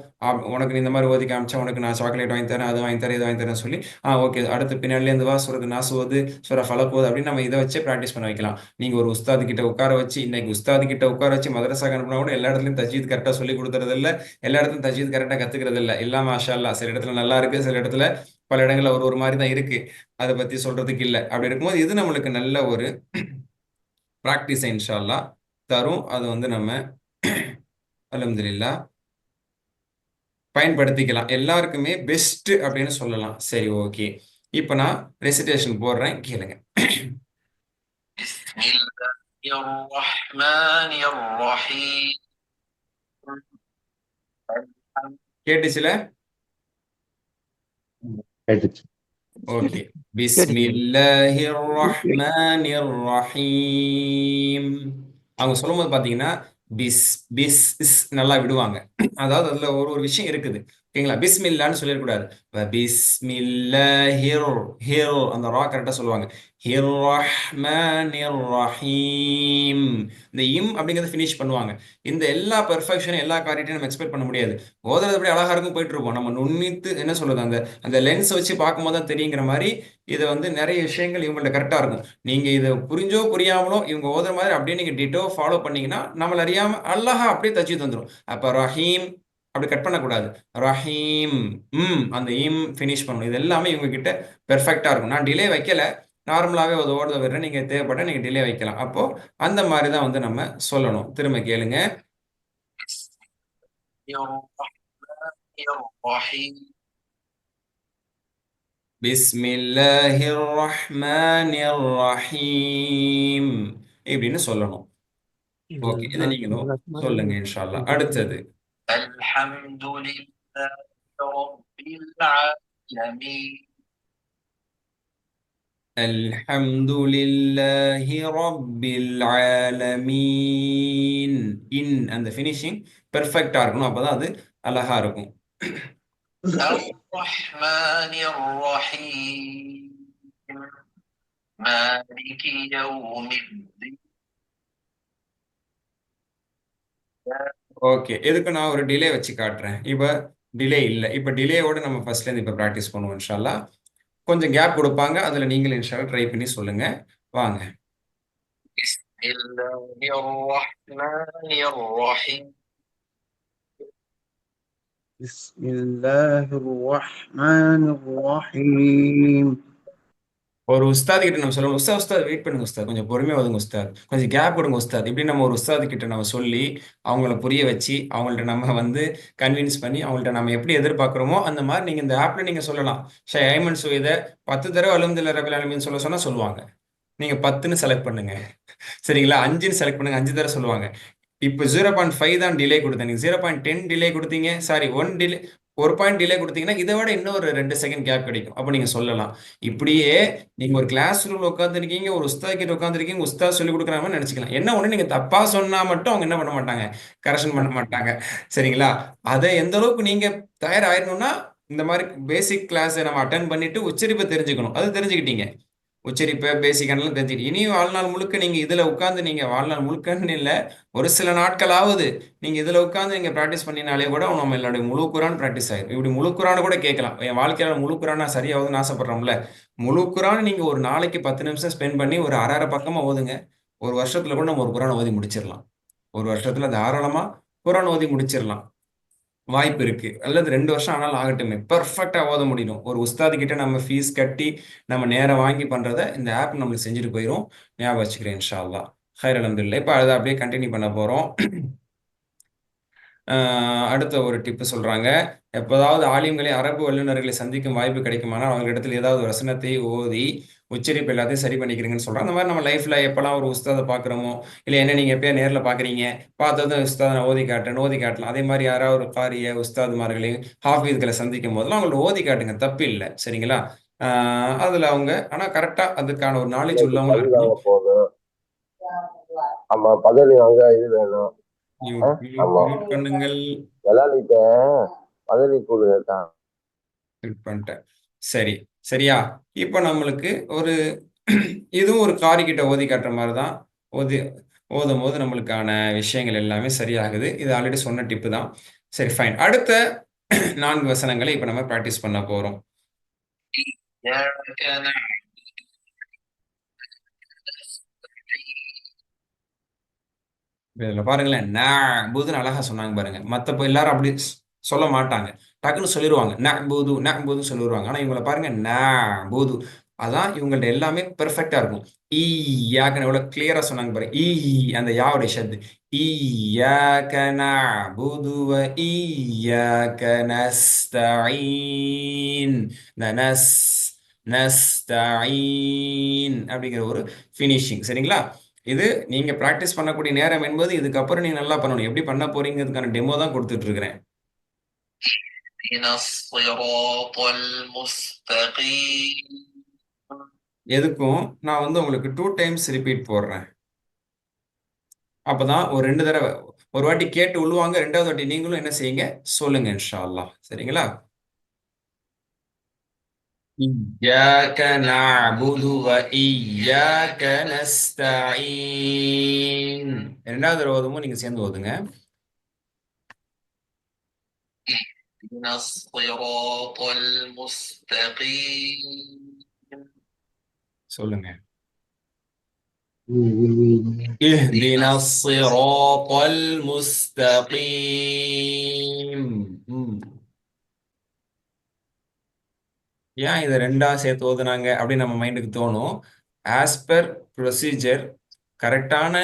உனக்கு நீ இந்த மாதிரி ஓதி காமிச்சா உனக்கு நான் சாக்லேட் வாங்கி தரேன், அது வாங்கி தரேன், இது வாங்கி தரேன் சொல்லி ஓகே அடுத்து பின்னாடிலேருந்து வா சூரத்து நாசு ஓது, சூரா ஃபலக் ஓது அப்படின்னு நம்ம இதை வச்சே ப்ராக்டிஸ் பண்ண வைக்கலாம். நீங்க ஒரு உஸ்தாது கிட்ட உட்கார வச்சு இன்னைக்கு உஸ்தாது கிட்ட உட்கார வச்சு மதரசா அனுப்பினா கூட எல்லா இடத்துலையும் தஜ்வீத் கரெக்டாக சொல்லி கொடுத்துறது இல்லை, எல்லா இடத்துலையும் தஜ்வீத் கரெக்டாக கத்துக்கிறது இல்லை. எல்லாம் மாஷா அல்லாஹ். சில இடத்துல நல்லா இருக்கு, சில இடத்துல பல இடங்கள்ல ஒரு மாதிரி தான் இருக்கு. அதை பத்தி சொல்றதுக்கு இல்லை. அப்படி இருக்கும்போது இது நம்மளுக்கு நல்ல ஒரு ப்ராக்டிஸை இன்ஷா அல்லாஹ் தரும். அது வந்து நம்ம அல்ஹம்துலில்லாஹ் பயன்படுத்திக்கலாம். எல்லாருக்குமே பெஸ்ட் அப்படின்னு சொல்லலாம். சரி, ஓகே. இப்போ நான் ரெசிடேஷன் போடுறேன், கேளுங்க. கேட்டுச்சுல? கேட்டுச்சு. ஓகே. பிஸ்மில்லாஹிர் ரஹ்மானிர் ரஹீம். அவங்க சொல்லும்போது பாத்தீங்கன்னா பிஸ் பிஸ் இஸ் நல்லா விடுவாங்க. அதாவது அதுல ஒரு ஒரு விஷயம் இருக்குது. ஓகேங்களா? பிஸ்மில்லான்னு சொல்லிடக்கூடாது. பிஸ்மில்லாஹிர் ஹிர் அந்த ரா கரெக்டாக சொல்லுவாங்க. ஹிர் ரஹ்மானிர் ரஹீம். இந்த இம் அப்படிங்கிறத ஃபினிஷ் பண்ணுவாங்க. இந்த எல்லா பெர்ஃபெக்ஷனும் எல்லா காரியத்தையும் நம்ம எக்ஸ்பெக்ட் பண்ண முடியாது. ஓதுறது எப்படி அழகா இருக்கும் போயிட்டு இருப்போம். நம்ம நுண்ணித்து என்ன சொல்றது, அந்த அந்த லென்ஸ் வச்சு பார்க்கும்போது தான் தெரியுங்கிற மாதிரி இதை வந்து நிறைய விஷயங்கள் இவங்கள்ட்ட கரெக்டாக இருக்கும். நீங்க இதை புரிஞ்சோ புரியாமலோ இவங்க ஓதுற மாதிரி அப்படியே நீங்க டிட்டோ ஃபாலோ பண்ணீங்கன்னா நம்மள அறியாம அழகா அப்படியே தச்சு தந்துடும். அப்ப ரஹீம் அப்படி கட் பண்ணக்கூடாது. ரஹீம் அந்த இம் ஃபினிஷ் பண்ணணும். இது எல்லாமே இவங்க கிட்ட பெர்ஃபெக்டா இருக்கும். நான் டிலே வைக்கல, நார்மலாவே ஒரு ஓடுத விடுறேன். நீங்க தேவைப்பட்ட நீங்க டிலே வைக்கலாம். அப்போ அந்த மாதிரி தான் வந்து நம்ம சொல்லணும். திரும்ப கேளுங்க. பிஸ்மில்லாஹிர் ரஹ்மானிர் ரஹீம் இப்படின்னு சொல்லணும். ஓகே, இதை நீங்களும் சொல்லுங்க இன்ஷா அல்லாஹ். அடுத்தது அல்ஹம்துலில்லாஹி ரப்பில் ஆலமீன். இன் அந்த ஃபினிஷிங் பெர்ஃபெக்டா இருக்கணும். அப்பதான் அது அழகா இருக்கும். الرحمن الرحيم مالك يوم الدين. ஓகே, இதுக்கு நான் ஒரு டிலே வச்சு காட்டுறேன். இப்போ டிலே இல்லை. இப்போ டிலேயோட நம்ம ஃபர்ஸ்ட்ல இருந்து இப்போ ப்ராக்டிஸ் பண்ணுவோம் இன்ஷா அல்லாஹ். கொஞ்சம் கேப் கொடுப்பாங்க, அதுல நீங்களும் இன்ஷா அல்லாஹ் ட்ரை பண்ணி சொல்லுங்க. வாங்க. بسم الله الرحمن الرحيم. بسم الله الرحمن الرحيم. ஒரு உஸ்தாத் கிட்ட நம்ம சொல்லணும், உஸ்தாத் வெயிட் பண்ணுங்க உஸ்தாத், கொஞ்சம் பொறுமையா ஓதுங்க உஸ்தாத், கொஞ்சம் கேப் கொடுங்க உஸ்தாத். இப்படி நம்ம ஒரு உஸ்தாத் கிட்ட நம்ம சொல்லி அவங்கள புரிய வச்சு அவங்கள்ட்ட நம்ம வந்து கன்வின்ஸ் பண்ணி அவங்கள்ட்ட நம்ம எப்படி எதிர்பார்க்குறோமோ அந்த மாதிரி நீங்க இந்த ஆப்ல நீங்க சொல்லலாம். ஐமன் சுவேத 10 தடவை அல்ஹம்துலில்லாஹி ரப்பில் ஆலமீன் சொன்னா சொல்லுவாங்க. நீங்க 10ன்னு செலக்ட் பண்ணுங்க, சரிங்களா? 5ன்னு செலக்ட் பண்ணுங்க, 5 தடவை சொல்லுவாங்க. இப்போ 0.5 தான் டிலே கொடுத்தேன். நீங்க 0.10 டிலே கொடுத்தீங்க, சாரி 1 பாயிண்ட் டிலே கொடுத்தீங்கன்னா இதை விட இன்னொரு 2 செகண்ட் கேப் கிடைக்கும். அப்போ நீங்க சொல்லலாம். இப்படியே நீங்க ஒரு கிளாஸ் ரூம்ல உட்காந்துருக்கீங்க, ஒரு உஸ்தாத் கிட்ட உட்காந்துருக்கீங்க, உஸ்தாத் சொல்லி கொடுக்குறாங்கன்னு நினைச்சுக்கலாம். என்ன ஒண்ணு, நீங்க தப்பா சொன்னா மட்டும் அவங்க என்ன பண்ண மாட்டாங்க, கரெக்ஷன் பண்ண மாட்டாங்க, சரிங்களா? அதை எந்த அளவுக்கு நீங்க தயாராயிடணும்னா இந்த மாதிரி பேசிக் கிளாஸை நம்ம அட்டன் பண்ணிட்டு உச்சரிப்பை தெரிஞ்சுக்கணும். அது தெரிஞ்சுக்கிட்டீங்க, உச்சரிப்பை பேசிக்கானலாம் தெரிஞ்சுக்கிட்டு இனியும் வாழ்நாள் முழுக்க நீங்க இதுல உட்காந்து நீங்க வாழ்நாள் முழுக்கன்னு இல்லை, ஒரு சில நாட்களாவது நீங்க இதுல உட்காந்து நீங்க ப்ராக்டிஸ் பண்ணினாலே கூட நம்ம எல்லாருடைய முழு குரான் ப்ராக்டிஸ் ஆயிடும். இப்படி முழு குரானை கூட கேட்கலாம். என் வாழ்க்கையில முழு குரானா சரியாகுதுன்னு ஆசைப்படுறோம்ல, முழு குரான் நீங்க ஒரு நாளைக்கு 10 நிமிஷம் ஸ்பெண்ட் பண்ணி ஒரு அரை பக்கமா ஓதுங்க. ஒரு வருஷத்துல கூட நம்ம ஒரு குரான் ஓதி முடிச்சிடலாம். ஒரு வருஷத்துல தாராளமா குரான் ஓதி முடிச்சிடலாம், வாய்ப்பு இருக்கு. அல்லது 2 வருஷம் ஆனாலும் ஆகட்டுமே, பெர்ஃபெக்டா ஓத முடியும். ஒரு உஸ்தாது கிட்ட நம்ம ஃபீஸ் கட்டி நம்ம நேரம் வாங்கி பண்றத இந்த ஆப் நம்மளுக்கு செஞ்சுட்டு போயிடும். ஞாபகம் வச்சுக்கிறேன் இன்ஷா அல்லாஹ். ஹைர் அல்ஹம்துலில்லாஹ். இப்போ அதை அப்படியே கண்டினியூ பண்ண போறோம். அடுத்த ஒரு டிப்பு சொல்றாங்க. எப்போதாவது ஆலிம்களை அரபு வல்லுநர்களை சந்திக்கும் வாய்ப்பு கிடைக்குமானால் அவர்களிடத்தில் ஏதாவது ஒரு வசனத்தை ஓதி உச்சரிப்பு எல்லாத்தையும் சரி பண்ணிக்கிறீங்கன்னு சொல்றாங்க. அந்த மாதிரி நம்ம லைஃப்ல எப்பெல்லாம் ஒரு உஸ்தாதை பார்க்குறோமோ, இல்லை என்ன நீங்க எப்பயா நேரில் பார்க்குறீங்க, பார்த்ததும் உஸ்தாதை நான் ஓதி காட்டுறேன், ஓதி காட்டலாம். அதே மாதிரி யாராவது ஒரு காரிய உஸ்தாதுமார்களையும் ஹாஃபீஸ்களை சந்திக்கும் போதெல்லாம் அவங்கள்ட்ட ஓதி காட்டுங்க, தப்பு இல்லை, சரிங்களா? அதுல அவங்க ஆனா கரெக்டா அதுக்கான ஒரு நாலேஜ் உள்ளவங்களா இருக்கணும். போதும். ஆமா, பதவி வாங்க இது வேணும். ஆமா, மியூட் பண்ணுங்கள். விளையாடிட்டேன், பதவி கொடுங்க. மியூட் பண்ணிட்டேன். சரி, சரியா? இப்போ நம்மளுக்கு ஒரு இதுவும் ஒரு காரிக்கிட்ட ஓதி காட்டுற மாதிரி தான். ஓதும் போது நம்மளுக்கான விஷயங்கள் எல்லாமே சரியாகுது. இது ஆல்ரெடி சொன்ன டிப்பு தான். சரி, ஃபைன். அடுத்த 4 வசனங்களை இப்போ நம்ம ப்ராக்டிஸ் பண்ண போறோம். இதுல பாருங்களேன், நஅபுதுன்னு அழகா சொன்னாங்க பாருங்க. மத்த எல்லாரும் அப்படி சொல்ல மாட்டாங்க, டக்குன்னு சொல்லிடுவாங்க. நஅபுது சொல்லிடுவாங்க. ஆனா இவங்களை பாருங்க, நஅபுது. அதான் இவங்கள்ட்ட எல்லாமே பெர்ஃபெக்டா இருக்கும். ஈயாக்கன்னு எவ்வளவு கிளியரா சொன்னாங்க பாருங்க. அந்த யாவுடைய ஷத்து. ஈயாக நஅபுது வ ஈயாக நஸ்தஈன். இந்த நஸ்தஈன் அப்படிங்கிற ஒரு ஃபினிஷிங், சரிங்களா? இது நீங்க பிராக்டிஸ் பண்ணக்கூடிய நேரம் என்பது இதுக்கப்புறம் நீங்க நல்லா பண்ணணும். எப்படி பண்ண போறீங்கிறதுக்கான டெமோ தான் கொடுத்துட்டு இருக்கிறேன். எதுக்கும் நான் வந்து உங்களுக்கு 2 டைம்ஸ் ரிப்பீட் போடுறேன். அப்பதான் ஒரு 2 தடவை ஒரு வாட்டி கேட்டு உள்வாங்க, 2வது வாட்டி நீங்களும் என்ன செய்யுங்க சொல்லுங்க இன்ஷா அல்லாஹ். சரிங்களா? இய்யாக நஅபுது வ இய்யாக நஸ்தஈன். 2வது தடவை ஓதும்போது நீங்க சேர்ந்து ஓதுங்க. اهدنا الصراط المستقيم சொல்லுங்க. اهدنا الصراط المستقيم. ஏன் இதை 2ஆ சேர்த்து ஓதுனாங்க அப்படின்னு நம்ம மைண்டுக்கு தோணும். ஆஸ் பெர் ப்ரொசீஜர் கரெக்டான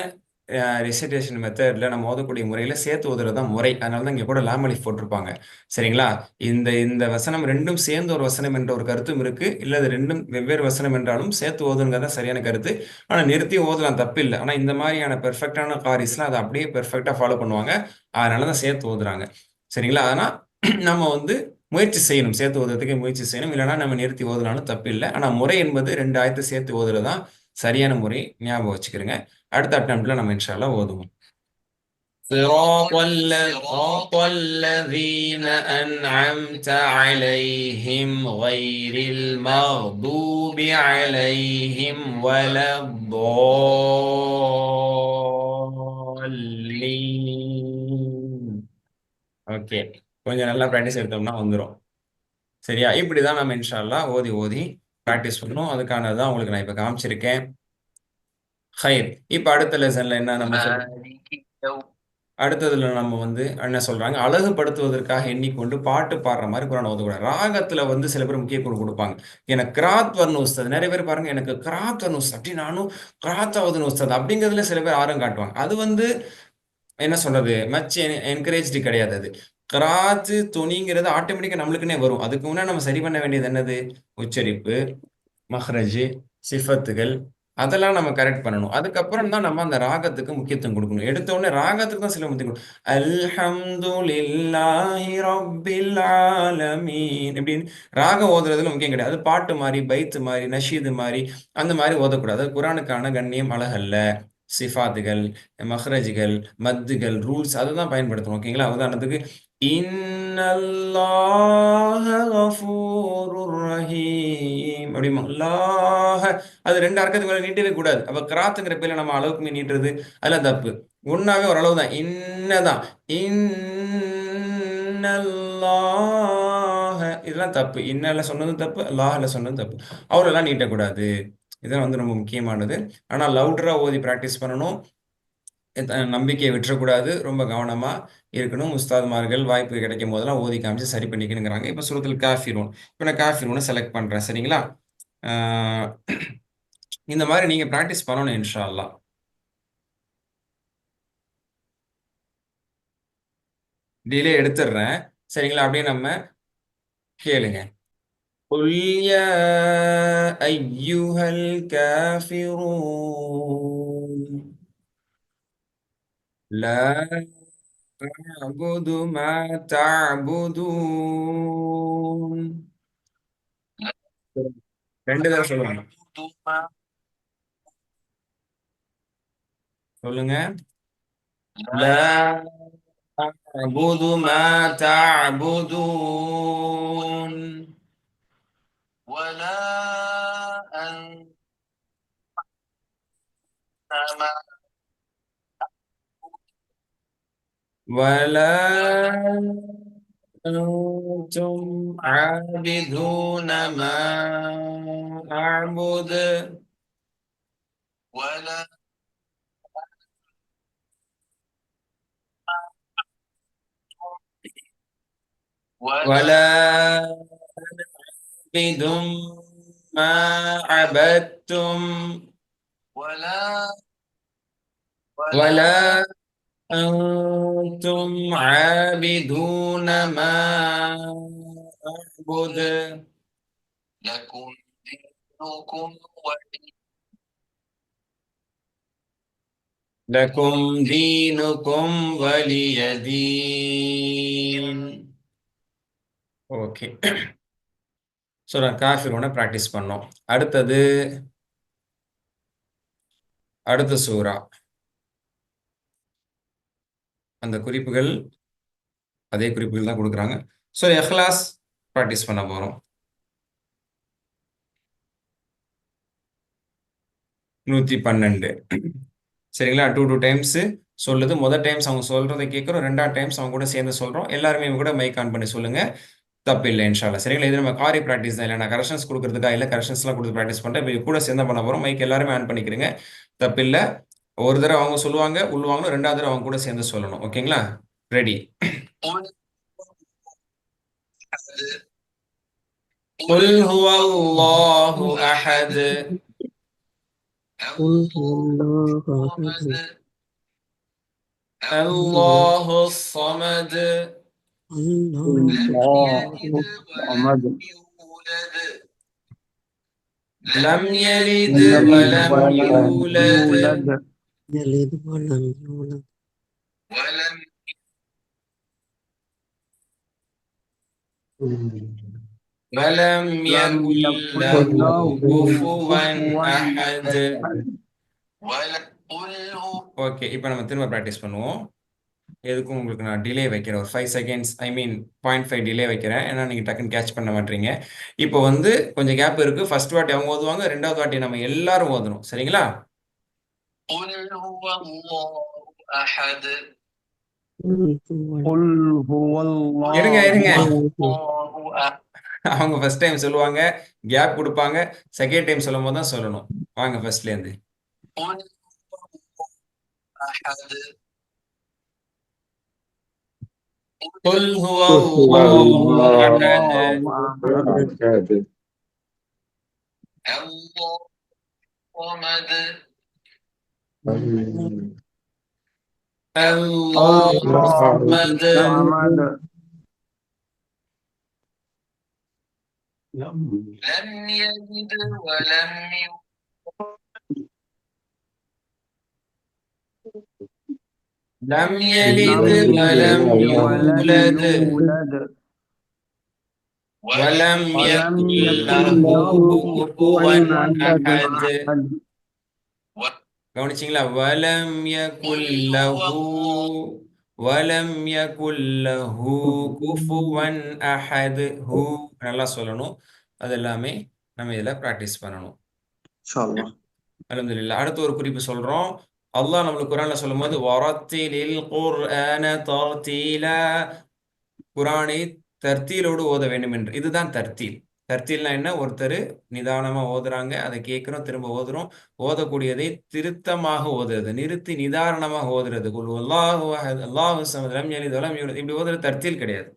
ரிசைட்டேஷன் மெத்தட்ல நம்ம ஓதக்கூடிய முறையில சேர்த்து ஓதுறது தான் முறை. அதனால தான் இங்க கூட லாம் அலிஃப் போட்டிருப்பாங்க. சரிங்களா? இந்த இந்த வசனம் 2ம் சேர்ந்து ஒரு வசனம் என்ற ஒரு கருத்தும் இருக்கு. இல்ல அது 2ம் வெவ்வேறு வசனம் என்றாலும் சேர்த்து ஓதுங்கிறது தான் சரியான கருத்து. ஆனா நிறுத்தி ஓதலாம், தப்பு இல்லை. ஆனா இந்த மாதிரியான பெர்ஃபெக்டான காரிஸ்லாம் அதை அப்படியே பெர்ஃபெக்டா ஃபாலோ பண்ணுவாங்க. அதனால தான் சேர்த்து ஓதுறாங்க. சரிங்களா? ஆனா நம்ம வந்து முயற்சி செய்யணும், சேர்த்து ஓதுறதுக்கு முயற்சி செய்யணும். இல்லைன்னா நம்ம நிறுத்தி ஓதுனாலும் தப்பு இல்லை. ஆனா முறை என்பது 2 ஆயத்தை சேர்த்து ஓதுறது தான் சரியான முறை. ஞாபகம் வச்சுக்கிறங்க. அடுத்த அட்டம்ப்ட்ல நம்ம இன்ஷா அல்லாஹ் ஓதுவோம். صراط الذين أنعمت عليهم غير المغضوب عليهم ولا الضالين. ஓகே, கொஞ்சம் நல்லா ப்ராக்டிஸ் எடுத்தோம்னா வந்துடும். சரியா? இப்படிதான் நம்ம இன்ஷா அல்லாஹ் ஓதி ஓதி ப்ராக்டிஸ் பண்ணணும். அதுக்கானதான் உங்களுக்கு நான் இப்ப காமிச்சிருக்கேன். ஹைர். இப்ப அடுத்த லெசன்ல என்ன நம்ம مالك يوم அடுத்ததுல நம்ம வந்து என்ன சொல்றாங்க, அழகுபடுத்துவதற்காக எண்ணிக்கொண்டு பாட்டு பாடுற மாதிரி குரான் ஓதக்கூடாது. ராகத்துல வந்து சில பேர் முக்கியத்துவம் கொடுப்பாங்க. எனக்கு கிராத் வரணும் உஸ்தாத். நிறைய பேர் பாருங்க, எனக்கு கிராத் வரணும் உஸ்தாத், அப்படி நானும் கிராத் ஆகுதுன்னு உஸ்தாத் அப்படிங்கிறதுல சில பேர் ஆர்வம் காட்டுவாங்க. அது வந்து என்ன சொல்றது, மச் என்கரேஜ்டு கிடையாது. அது கிராத்து துணிங்கிறது ஆட்டோமேட்டிக்கா நம்மளுக்குன்னே வரும். அதுக்கு முன்னாடி நம்ம சரி பண்ண வேண்டியது என்னது, உச்சரிப்பு, மஹ்ரஜ், சிஃபத்துகள், அதெல்லாம் நம்ம கரெக்ட் பண்ணணும். அதுக்கப்புறம் தான் நம்ம அந்த ராகத்துக்கு முக்கியத்துவம் கொடுக்கணும். எடுத்த உடனே ராகத்துக்கு தான் சில முக்கியம் கொடுக்கணும். அல்ஹம்துலில்லாஹி ரப்பில் ஆலமீன் இப்படின்னு ராகம் ஓதுறதுல முக்கியம் கிடையாது. அது பாட்டு மாதிரி, பைத்து மாதிரி, நஷீது மாதிரி அந்த மாதிரி ஓதக்கூடாது. அது குரானுக்கான கண்ணியம் அழகல்ல. சிஃபாத்துகள், மஹ்ரஜ்கள், மத்துகள், ரூல்ஸ் அதுதான் பயன்படுத்தணும். ஓகேங்களா? உதாரணத்துக்கு இன்னல்லாஹ கஃபூருர் ரஹீம் அப்படிமா அல்லாஹ, அது 2 அர்க்கத்துக்கு மேல நீட்டவே கூடாது. அப்ப கிராத்துங்கிற பேர்ல நம்ம அளவுக்கு நீட்டுறது அதெல்லாம் தப்பு. ஒன்னாவே ஓரளவு தான். இன்னதான் இன்னல்லாஹ இதெல்லாம் தப்பு. இன்னல சொன்னதும் தப்பு, அல்லாஹ்ல சொன்னதும் தப்பு. அவரெல்லாம் நீட்டக்கூடாது. இதெல்லாம் வந்து ரொம்ப முக்கியமானது. ஆனா லவுடரா ஓதி பிராக்டிஸ் பண்ணணும். நம்பிக்கையை விட்டுறக்கூடாது. ரொம்ப கவனமா இருக்கணும். உஸ்தாதுமார்கள் வாய்ப்பு கிடைக்கும் போதெல்லாம் ஓதி காமிச்சு சரி பண்ணிக்கணுங்கிறாங்க. இப்போ சூரத்துல் காஃபிரூன். இப்போ நான் காஃபிரூனை செலக்ட் பண்றேன். சரிங்களா? இந்த மாதிரி நீங்க பிராக்டிஸ் பண்ணணும் இன்ஷா அல்லாஹ். டிலே எடுத்துடுறேன். சரிங்களா? அப்படியே நம்ம கேளுங்க. قل يا أيها الكافرون لا أعبد ما تعبدون. 2 தடவை சொல்லுவாங்க. சொல்லுங்க. لا أعبد ما تعبدون ولا أنت ما ولا أنتم عابدون ما أعبد ولا ولا عابد ما عبدتم ولا ولا أنتم عابدون ما أعبد لكم دينكم ولي لكم دينكم ولي دين. ஓகே. ஸோ நான் காஃபிரூனை ப்ராக்டிஸ் பண்ணோம். அடுத்த சூரா அந்த குறிப்புகள் அதே குறிப்புகள் தான் கொடுக்குறாங்க. ஸோ இஹ்லாஸ் ப்ராக்டிஸ் பண்ண போகிறோம். 112 சரிங்களா? 2 டைம்ஸு சொல்லுது. முதல் டைம்ஸ் அவங்க சொல்றதை கேட்குறோம். 2வது டைம்ஸ் அவங்க கூட சேர்ந்து சொல்றோம். எல்லாருமே இவங்க கூட மைக் ஆன் பண்ணி சொல்லுங்க. தப்பில்லை இன்ஷா அல்லாஹ். சரிங்களா? இது நம்ம காரி ப்ராக்டிஸ் தான். இல்லை நான் கரெக்ஷன்ஸ் கொடுக்கறதுக்காக இல்லை, கரெக்ஷன்ஸ்லாம் கொடுத்து ப்ராக்டிஸ் பண்ணுறேன். இப்போ கூட சேர்ந்து பண்ண போகிறோம். மைக் எல்லாருமே ஆன் பண்ணிக்கிறீங்க. தப்பில்லை. ஒரு தடவை அவங்க சொல்லுவாங்க, உள்வாங்கணும். 2வது தடவை அவங்க கூட சேர்ந்து சொல்லணும். ஓகேங்களா? ரெடி. قل هو الله أحد قل هو الله أحد الله الصمد الله الصمد لم يلد لم ولم ولم يولد يولد يلد ولم يولد ولم ولم لم يكن يكن له له كفوا كفوا أحد. ولم قل هو ஓகே, இப்போ நம்ம திரும்ப ப்ராக்டிஸ் பண்ணுவோம். எதுக்கும் உங்களுக்கு நான் டிலே வைக்கிறேன். ஒரு 5 செகண்ட்ஸ், ஐ மீன் 0.5 டிலே வைக்கிறேன். ஏன்னா நீங்கள் டக்குன்னு கேட்ச் பண்ண மாட்டீங்க. இப்போ வந்து கொஞ்சம் கேப் இருக்கு. ஃபர்ஸ்ட் வாட்டி அவங்க ஓதுவாங்க, 2வது வாட்டி நம்ம எல்லாரும் ஓதணும். சரிங்களா? قل هو الله أحد قل هو الله இருங்க இருங்க. الله أحد அவங்க ஃபர்ஸ்ட் டைம் சொல்லுவாங்க, கேப் கொடுப்பாங்க. செகண்ட் டைம் சொல்லும் போது தான் சொல்லணும். வாங்க ஃபர்ஸ்ட்லேருந்து. قل هو الله أحد قل هو هو الله الله أحد أحد الله الصمد الله الصمد الصمد لم يلد ولم لم يلد لم ولم يلد ولم يولد يولد ولم ولم يكن يكن له له كفوا كفوا أحد. أحد கவனிச்சிங்களா? வலம் யகுல் லஹு வலம் யகுல் லஹு குஃபுவன் அஹத். ஹூ நல்லா சொல்லணும். அது எல்லாமே நம்ம இதில் ப்ராக்டிஸ் பண்ணணும். إن شاء الله அல்ஹம்துலில்லாஹ். அடுத்து ஒரு குறிப்பு சொல்றோம். அல்லாஹ் நம்மளுக்கு குர்ஆன்ல சொல்லும்போது வரத்திலில் குர்ஆன தர்தீலா, குர்ஆனை தர்த்தீலோடு ஓத வேண்டும் என்று. இதுதான் தர்த்தீல். தர்த்தீல்னா என்ன? ஒருத்தர் நிதானமா ஓதுறாங்க, அதை கேட்கிறோம், திரும்ப ஓதுறோம். ஓதக்கூடியதை திருத்தமாக ஓதுறது, நிறுத்தி நிதானமாக ஓதுறது. குல் அல்லாஹு அஹத் அல்லாஹு ஸமத் லம் யலித் வலம் யூலத். இப்படி ஓதுறது தர்த்தீல் கிடையாது.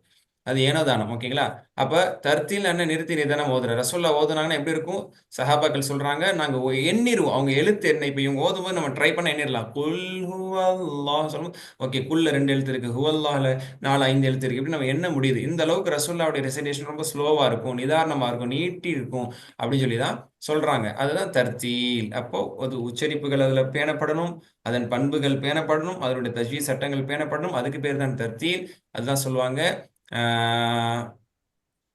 அது ஏனோ தானம். ஓகேங்களா? அப்ப தர்த்தீல் என்ன? நிறுத்தி நிதானம் ஓதுற. ரசூலுல்லாஹ் ஓதுனாங்கன்னா எப்படி இருக்கும்? சஹாபாக்கள் சொல்றாங்க, நாங்க எண்ணிருவோம். அவங்க எழுத்து என்ன? இப்ப இவங்க ஓதும்போது நம்ம ட்ரை பண்ண எண்ணிரலாம். குல் ஹுவல்லாஹ் சொல்லும்போது ஓகே, குல்ல 2 எழுத்து இருக்கு, ஹுவல்லாஹ்ல 4, 5 எழுத்து இருக்கு. இப்படி நம்ம எண்ண முடியுது. இந்த அளவுக்கு ரசூலுல்லாஹ்வுடைய ரெசிடேஷன் ரொம்ப ஸ்லோவா இருக்கும், நிதானமா இருக்கும், நீட்டி இருக்கும் அப்படின்னு சொல்லி தான் சொல்றாங்க. அதுதான் தர்த்தீல். அப்போ அது உச்சரிப்புகள் அதுல பேணப்படணும், அதன் பண்புகள் பேணப்படணும், அதனுடைய தஜ்வீத் சட்டங்கள் பேணப்படணும். அதுக்கு பேர் தான் தர்த்தீல். அதுதான் சொல்லுவாங்க,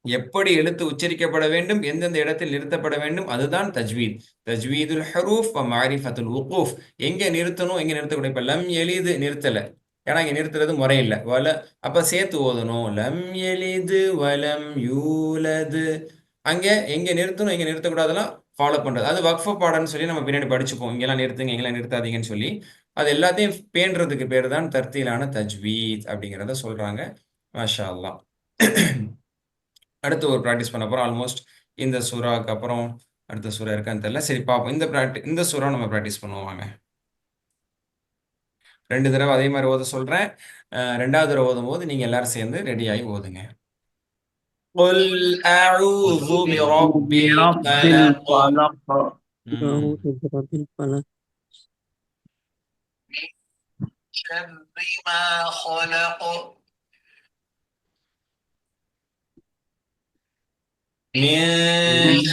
எப்படி எழுத்து உச்சரிக்கப்பட வேண்டும், எந்தெந்த இடத்தில் நிறுத்தப்பட வேண்டும், அதுதான் தஜ்வீத். தஜ்வீதுல் ஹுரூஃப் வ மஅரிஃபத்துல் வுகூஃப். எங்க நிறுத்தணும், எங்க நிறுத்தக்கூடாது. இப்ப லம் எலிது நிறுத்தல, ஏன்னா இங்க நிறுத்துறது முறையில்லை. அப்ப சேர்த்து ஓதணும். லம் எலிது வலம் யூலது. அங்க எங்க நிறுத்தணும், எங்க நிறுத்தக்கூடாதெல்லாம் ஃபாலோ பண்றது. அது வக்ஃப பாடம்னு சொல்லி நம்ம பின்னாடி படிச்சுப்போம். இங்கெல்லாம் நிறுத்துங்க, இங்கெல்லாம் நிறுத்தாதீங்கன்னு சொல்லி. அது எல்லாத்தையும் பேணுறதுக்கு பேர் தான் தர்த்தீலான தஜ்வீத் அப்படிங்கிறத சொல்றாங்க. மாஷா அல்லாஹ். அடுத்து ஒரு ப்ராக்டிஸ் பண்ண போகிறோம். ஆல்மோஸ்ட் இந்த சூறாவுக்கு அப்புறம் அடுத்த சூறா இருக்கான்னு தெரியல. சரி பார்ப்போம். இந்த சூறா நம்ம ப்ராக்டிஸ் பண்ணுவோம் வாங்க. 2 தடவை அதே மாதிரி ஓத சொல்கிறேன். 2வது தடவை ஓதும் போது நீங்கள் எல்லாரும் சேர்ந்து ரெடியாகி ஓதுங்க. قل أعوذ برب برب الفلق. الفلق أعوذ برب الفلق من شر ما خلق من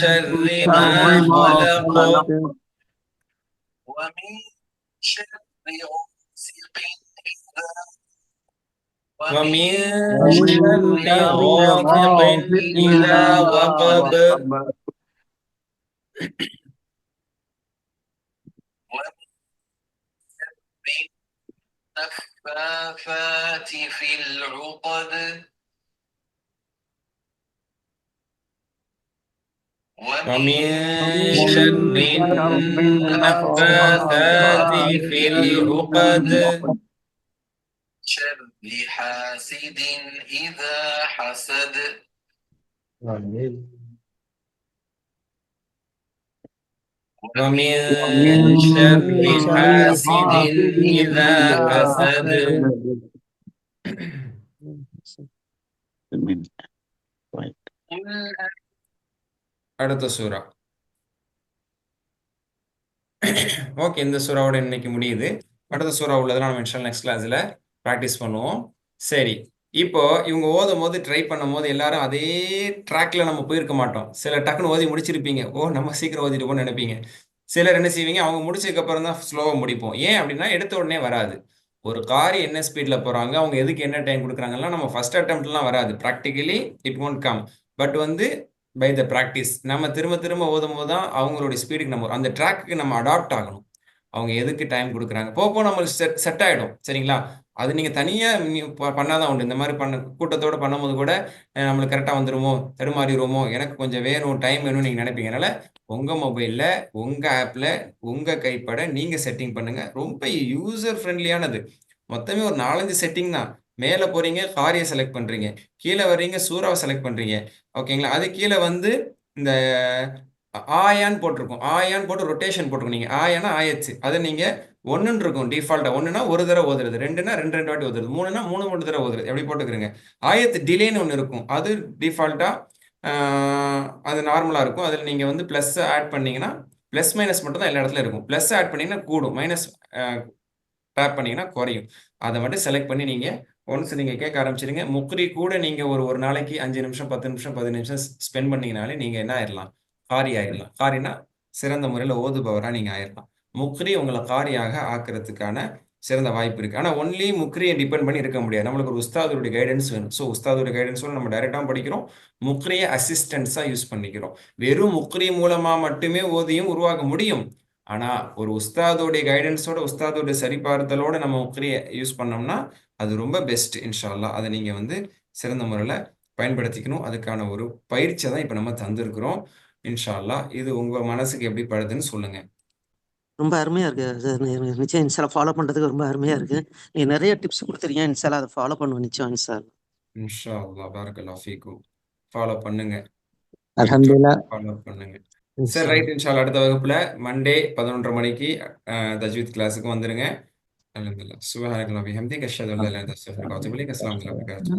شر شر ما ما خلق خلق ومن شر غاسق إذا ومن ومن شر شر غاسق غاسق إذا إذا وقب وقب ومن شر النفاثات في العقد ومن ومن شر النفاثات النفاثات في العقد شر حاسد إذا حسد ومن ومن شر شر حاسد حاسد إذا إذا حسد. قل அடுத்த சூரா. ஓகே, இந்த சூறாவோட இன்னைக்கு முடியுது. அடுத்த சூறா உள்ளதெல்லாம் நம்ம இன்ஷால்லா நெக்ஸ்ட் கிளாஸ்ல ப்ராக்டிஸ் பண்ணுவோம். சரி, இப்போ இவங்க ஓதும் போது ட்ரை பண்ணும் போது எல்லாரும் அதே ட்ராக்ல நம்ம போயிருக்க மாட்டோம். சில டக்குன்னு ஓதி முடிச்சிருப்பீங்க. ஓ, நம்ம சீக்கிரம் ஓதிட்டு நினைப்பீங்க. சிலர் என்ன செய்வீங்க, அவங்க முடிச்சதுக்கு அப்புறம் தான் ஸ்லோவா முடிப்போம். ஏன் அப்படின்னா எடுத்த உடனே வராது. ஒரு காரி என்ன ஸ்பீட்ல போறாங்க, அவங்க எதுக்கு என்ன டைம் கொடுக்குறாங்கலாம் நம்ம ஃபர்ஸ்ட் அட்டெம்ப்ட்லாம் வராது. Practically it won't come. But by the practice நம்ம திரும்ப திரும்ப ஓதும் போது தான் அவங்களுடைய ஸ்பீடுக்கு நம்ம அந்த ட்ராக்கு நம்ம அடாப்ட் ஆகணும். அவங்க எதுக்கு டைம் கொடுக்குறாங்க போப்போ நம்மளுக்கு செட் ஆகிடும். சரிங்களா? அது நீங்கள் தனியாக பண்ணாதான் உண்டு. இந்த மாதிரி கூட்டத்தோடு பண்ணும்போது கூட நம்மளுக்கு கரெக்டாக வந்துடுமோ, தடுமாறிடுவோமோ, எனக்கு கொஞ்சம் வேணும், டைம் வேணும்னு நீங்கள் நினைப்பீங்க. அதனால் உங்கள் மொபைலில் உங்கள் ஆப்பில் உங்கள் கைப்பட நீங்கள் செட்டிங் பண்ணுங்கள். ரொம்ப யூசர் ஃப்ரெண்ட்லியானது. மொத்தமே ஒரு 4-5 செட்டிங் தான். மேலே போகிறீங்க, காரியை செலக்ட் பண்ணுறீங்க, கீழே வர்றீங்க, சூறாவை செலக்ட் பண்ணுறீங்க. ஓகேங்களா? அது கீழே இந்த ஆயான்னு போட்டிருக்கும். ஆயான்னு போட்டு ரொட்டேஷன் போட்டிருக்கும். நீங்கள் ஆயானா ஆயாச்சு, அதை நீங்கள் 1ன்னு இருக்கும் டிஃபால்ட்டாக. 1னா ஒரு தடவை ஓதுறது, 2னா 2 வாட்டி ஓதுறது, 3னா 3 தடவை ஓதுறது, எப்படி போட்டுக்கிறீங்க. ஆயத்து டிலேன்னு ஒன்று இருக்கும், அது டிஃபால்ட்டாக அது நார்மலாக இருக்கும். அதில் நீங்கள் ப்ளஸ் ஆட் பண்ணிங்கன்னா, ப்ளஸ் மைனஸ் மட்டும் தான் எல்லா இடத்துல இருக்கும். ப்ளஸ் ஆட் பண்ணிங்கன்னா கூடும், மைனஸ் டேப் பண்ணிங்கன்னா குறையும். அதை மட்டும் செலக்ட் பண்ணி நீங்கள் ஒன்ஸ் நீங்கள் கேட்க ஆரம்பிச்சிடுங்க. முக்ரி கூட நீங்கள் ஒரு நாளைக்கு 5 நிமிஷம் 10 நிமிஷம் 15 நிமிஷம் ஸ்பெண்ட் பண்ணிங்கனாலே நீங்கள் என்ன ஆயிடலாம், காரி ஆயிடலாம். காரினா சிறந்த முறையில் ஓதுபவராக நீங்கள் ஆயிடலாம். முக்ரி உங்களை காரியாக ஆக்கிறதுக்கான சிறந்த வாய்ப்பு இருக்குது. ஆனால் ஒன்லி முக்ரியை டிபெண்ட் பண்ணி இருக்க முடியாது. நம்மளுக்கு ஒரு உஸ்தாதுடைய கைடன்ஸ் வேணும். ஸோ உஸ்தாதுடைய கைடன்ஸோடு நம்ம டைரெக்டாக படிக்கிறோம், முக்ரியை அசிஸ்டன்ஸாக யூஸ் பண்ணிக்கிறோம். வெறும் முக்ரி மூலமாக மட்டுமே ஓதியும் உருவாக்க முடியும். ஆனால் ஒரு உஸ்தாதோடைய கைடன்ஸோட, உஸ்தாதோடைய சரிபார்த்தலோட நம்ம முக்ரியை யூஸ் பண்ணோம்னா அது ரொம்ப பெஸ்ட். இன்ஷா அல்லாஹ் அதை நீங்கள் சிறந்த முறையில் பயன்படுத்திக்கணும். அதுக்கான ஒரு பயிற்சியை தான் இப்போ நம்ம தந்திருக்கிறோம். இன்ஷா அல்லாஹ் இது உங்கள் மனசுக்கு எப்படி படுதுன்னு சொல்லுங்கள். ரொம்ப அருமையா இருக்கு சார். நிச்சயம் இன்ஷால்லா ஃபாலோ பண்றதுக்கு ரொம்ப அருமையா இருக்கு. நீங்க நிறைய டிப்ஸ் கொடுத்துருக்கீங்க. இன்ஷால்லா அதை ஃபாலோ பண்ணுவோம் நிச்சயம் இன்ஷால்லா. இன்ஷா அல்லாஹ் பாரக்கல்லாஹு ஃபீக்கும். ஃபாலோ பண்ணுங்க, அல்ஹம்துலில்லாஹ். ஃபாலோ பண்ணுங்க. சரி, ரைட். இன்ஷா அல்லாஹ் அடுத்த வகுப்புல மண்டே 11:30 மணிக்கு தஜ்வீத் கிளாஸுக்கு வந்துருங்க. அல்ஹம்துலில்லாஹ். சுப்ஹானக்கல்லாஹி வபிஹம்திக அஷ்ஹது அல்லா இலாஹா இல்லா அன்த அஸ்தக்ஃபிருக வ அத்தூபு இலைக். அஸ்ஸலாமு அலைக்கும்.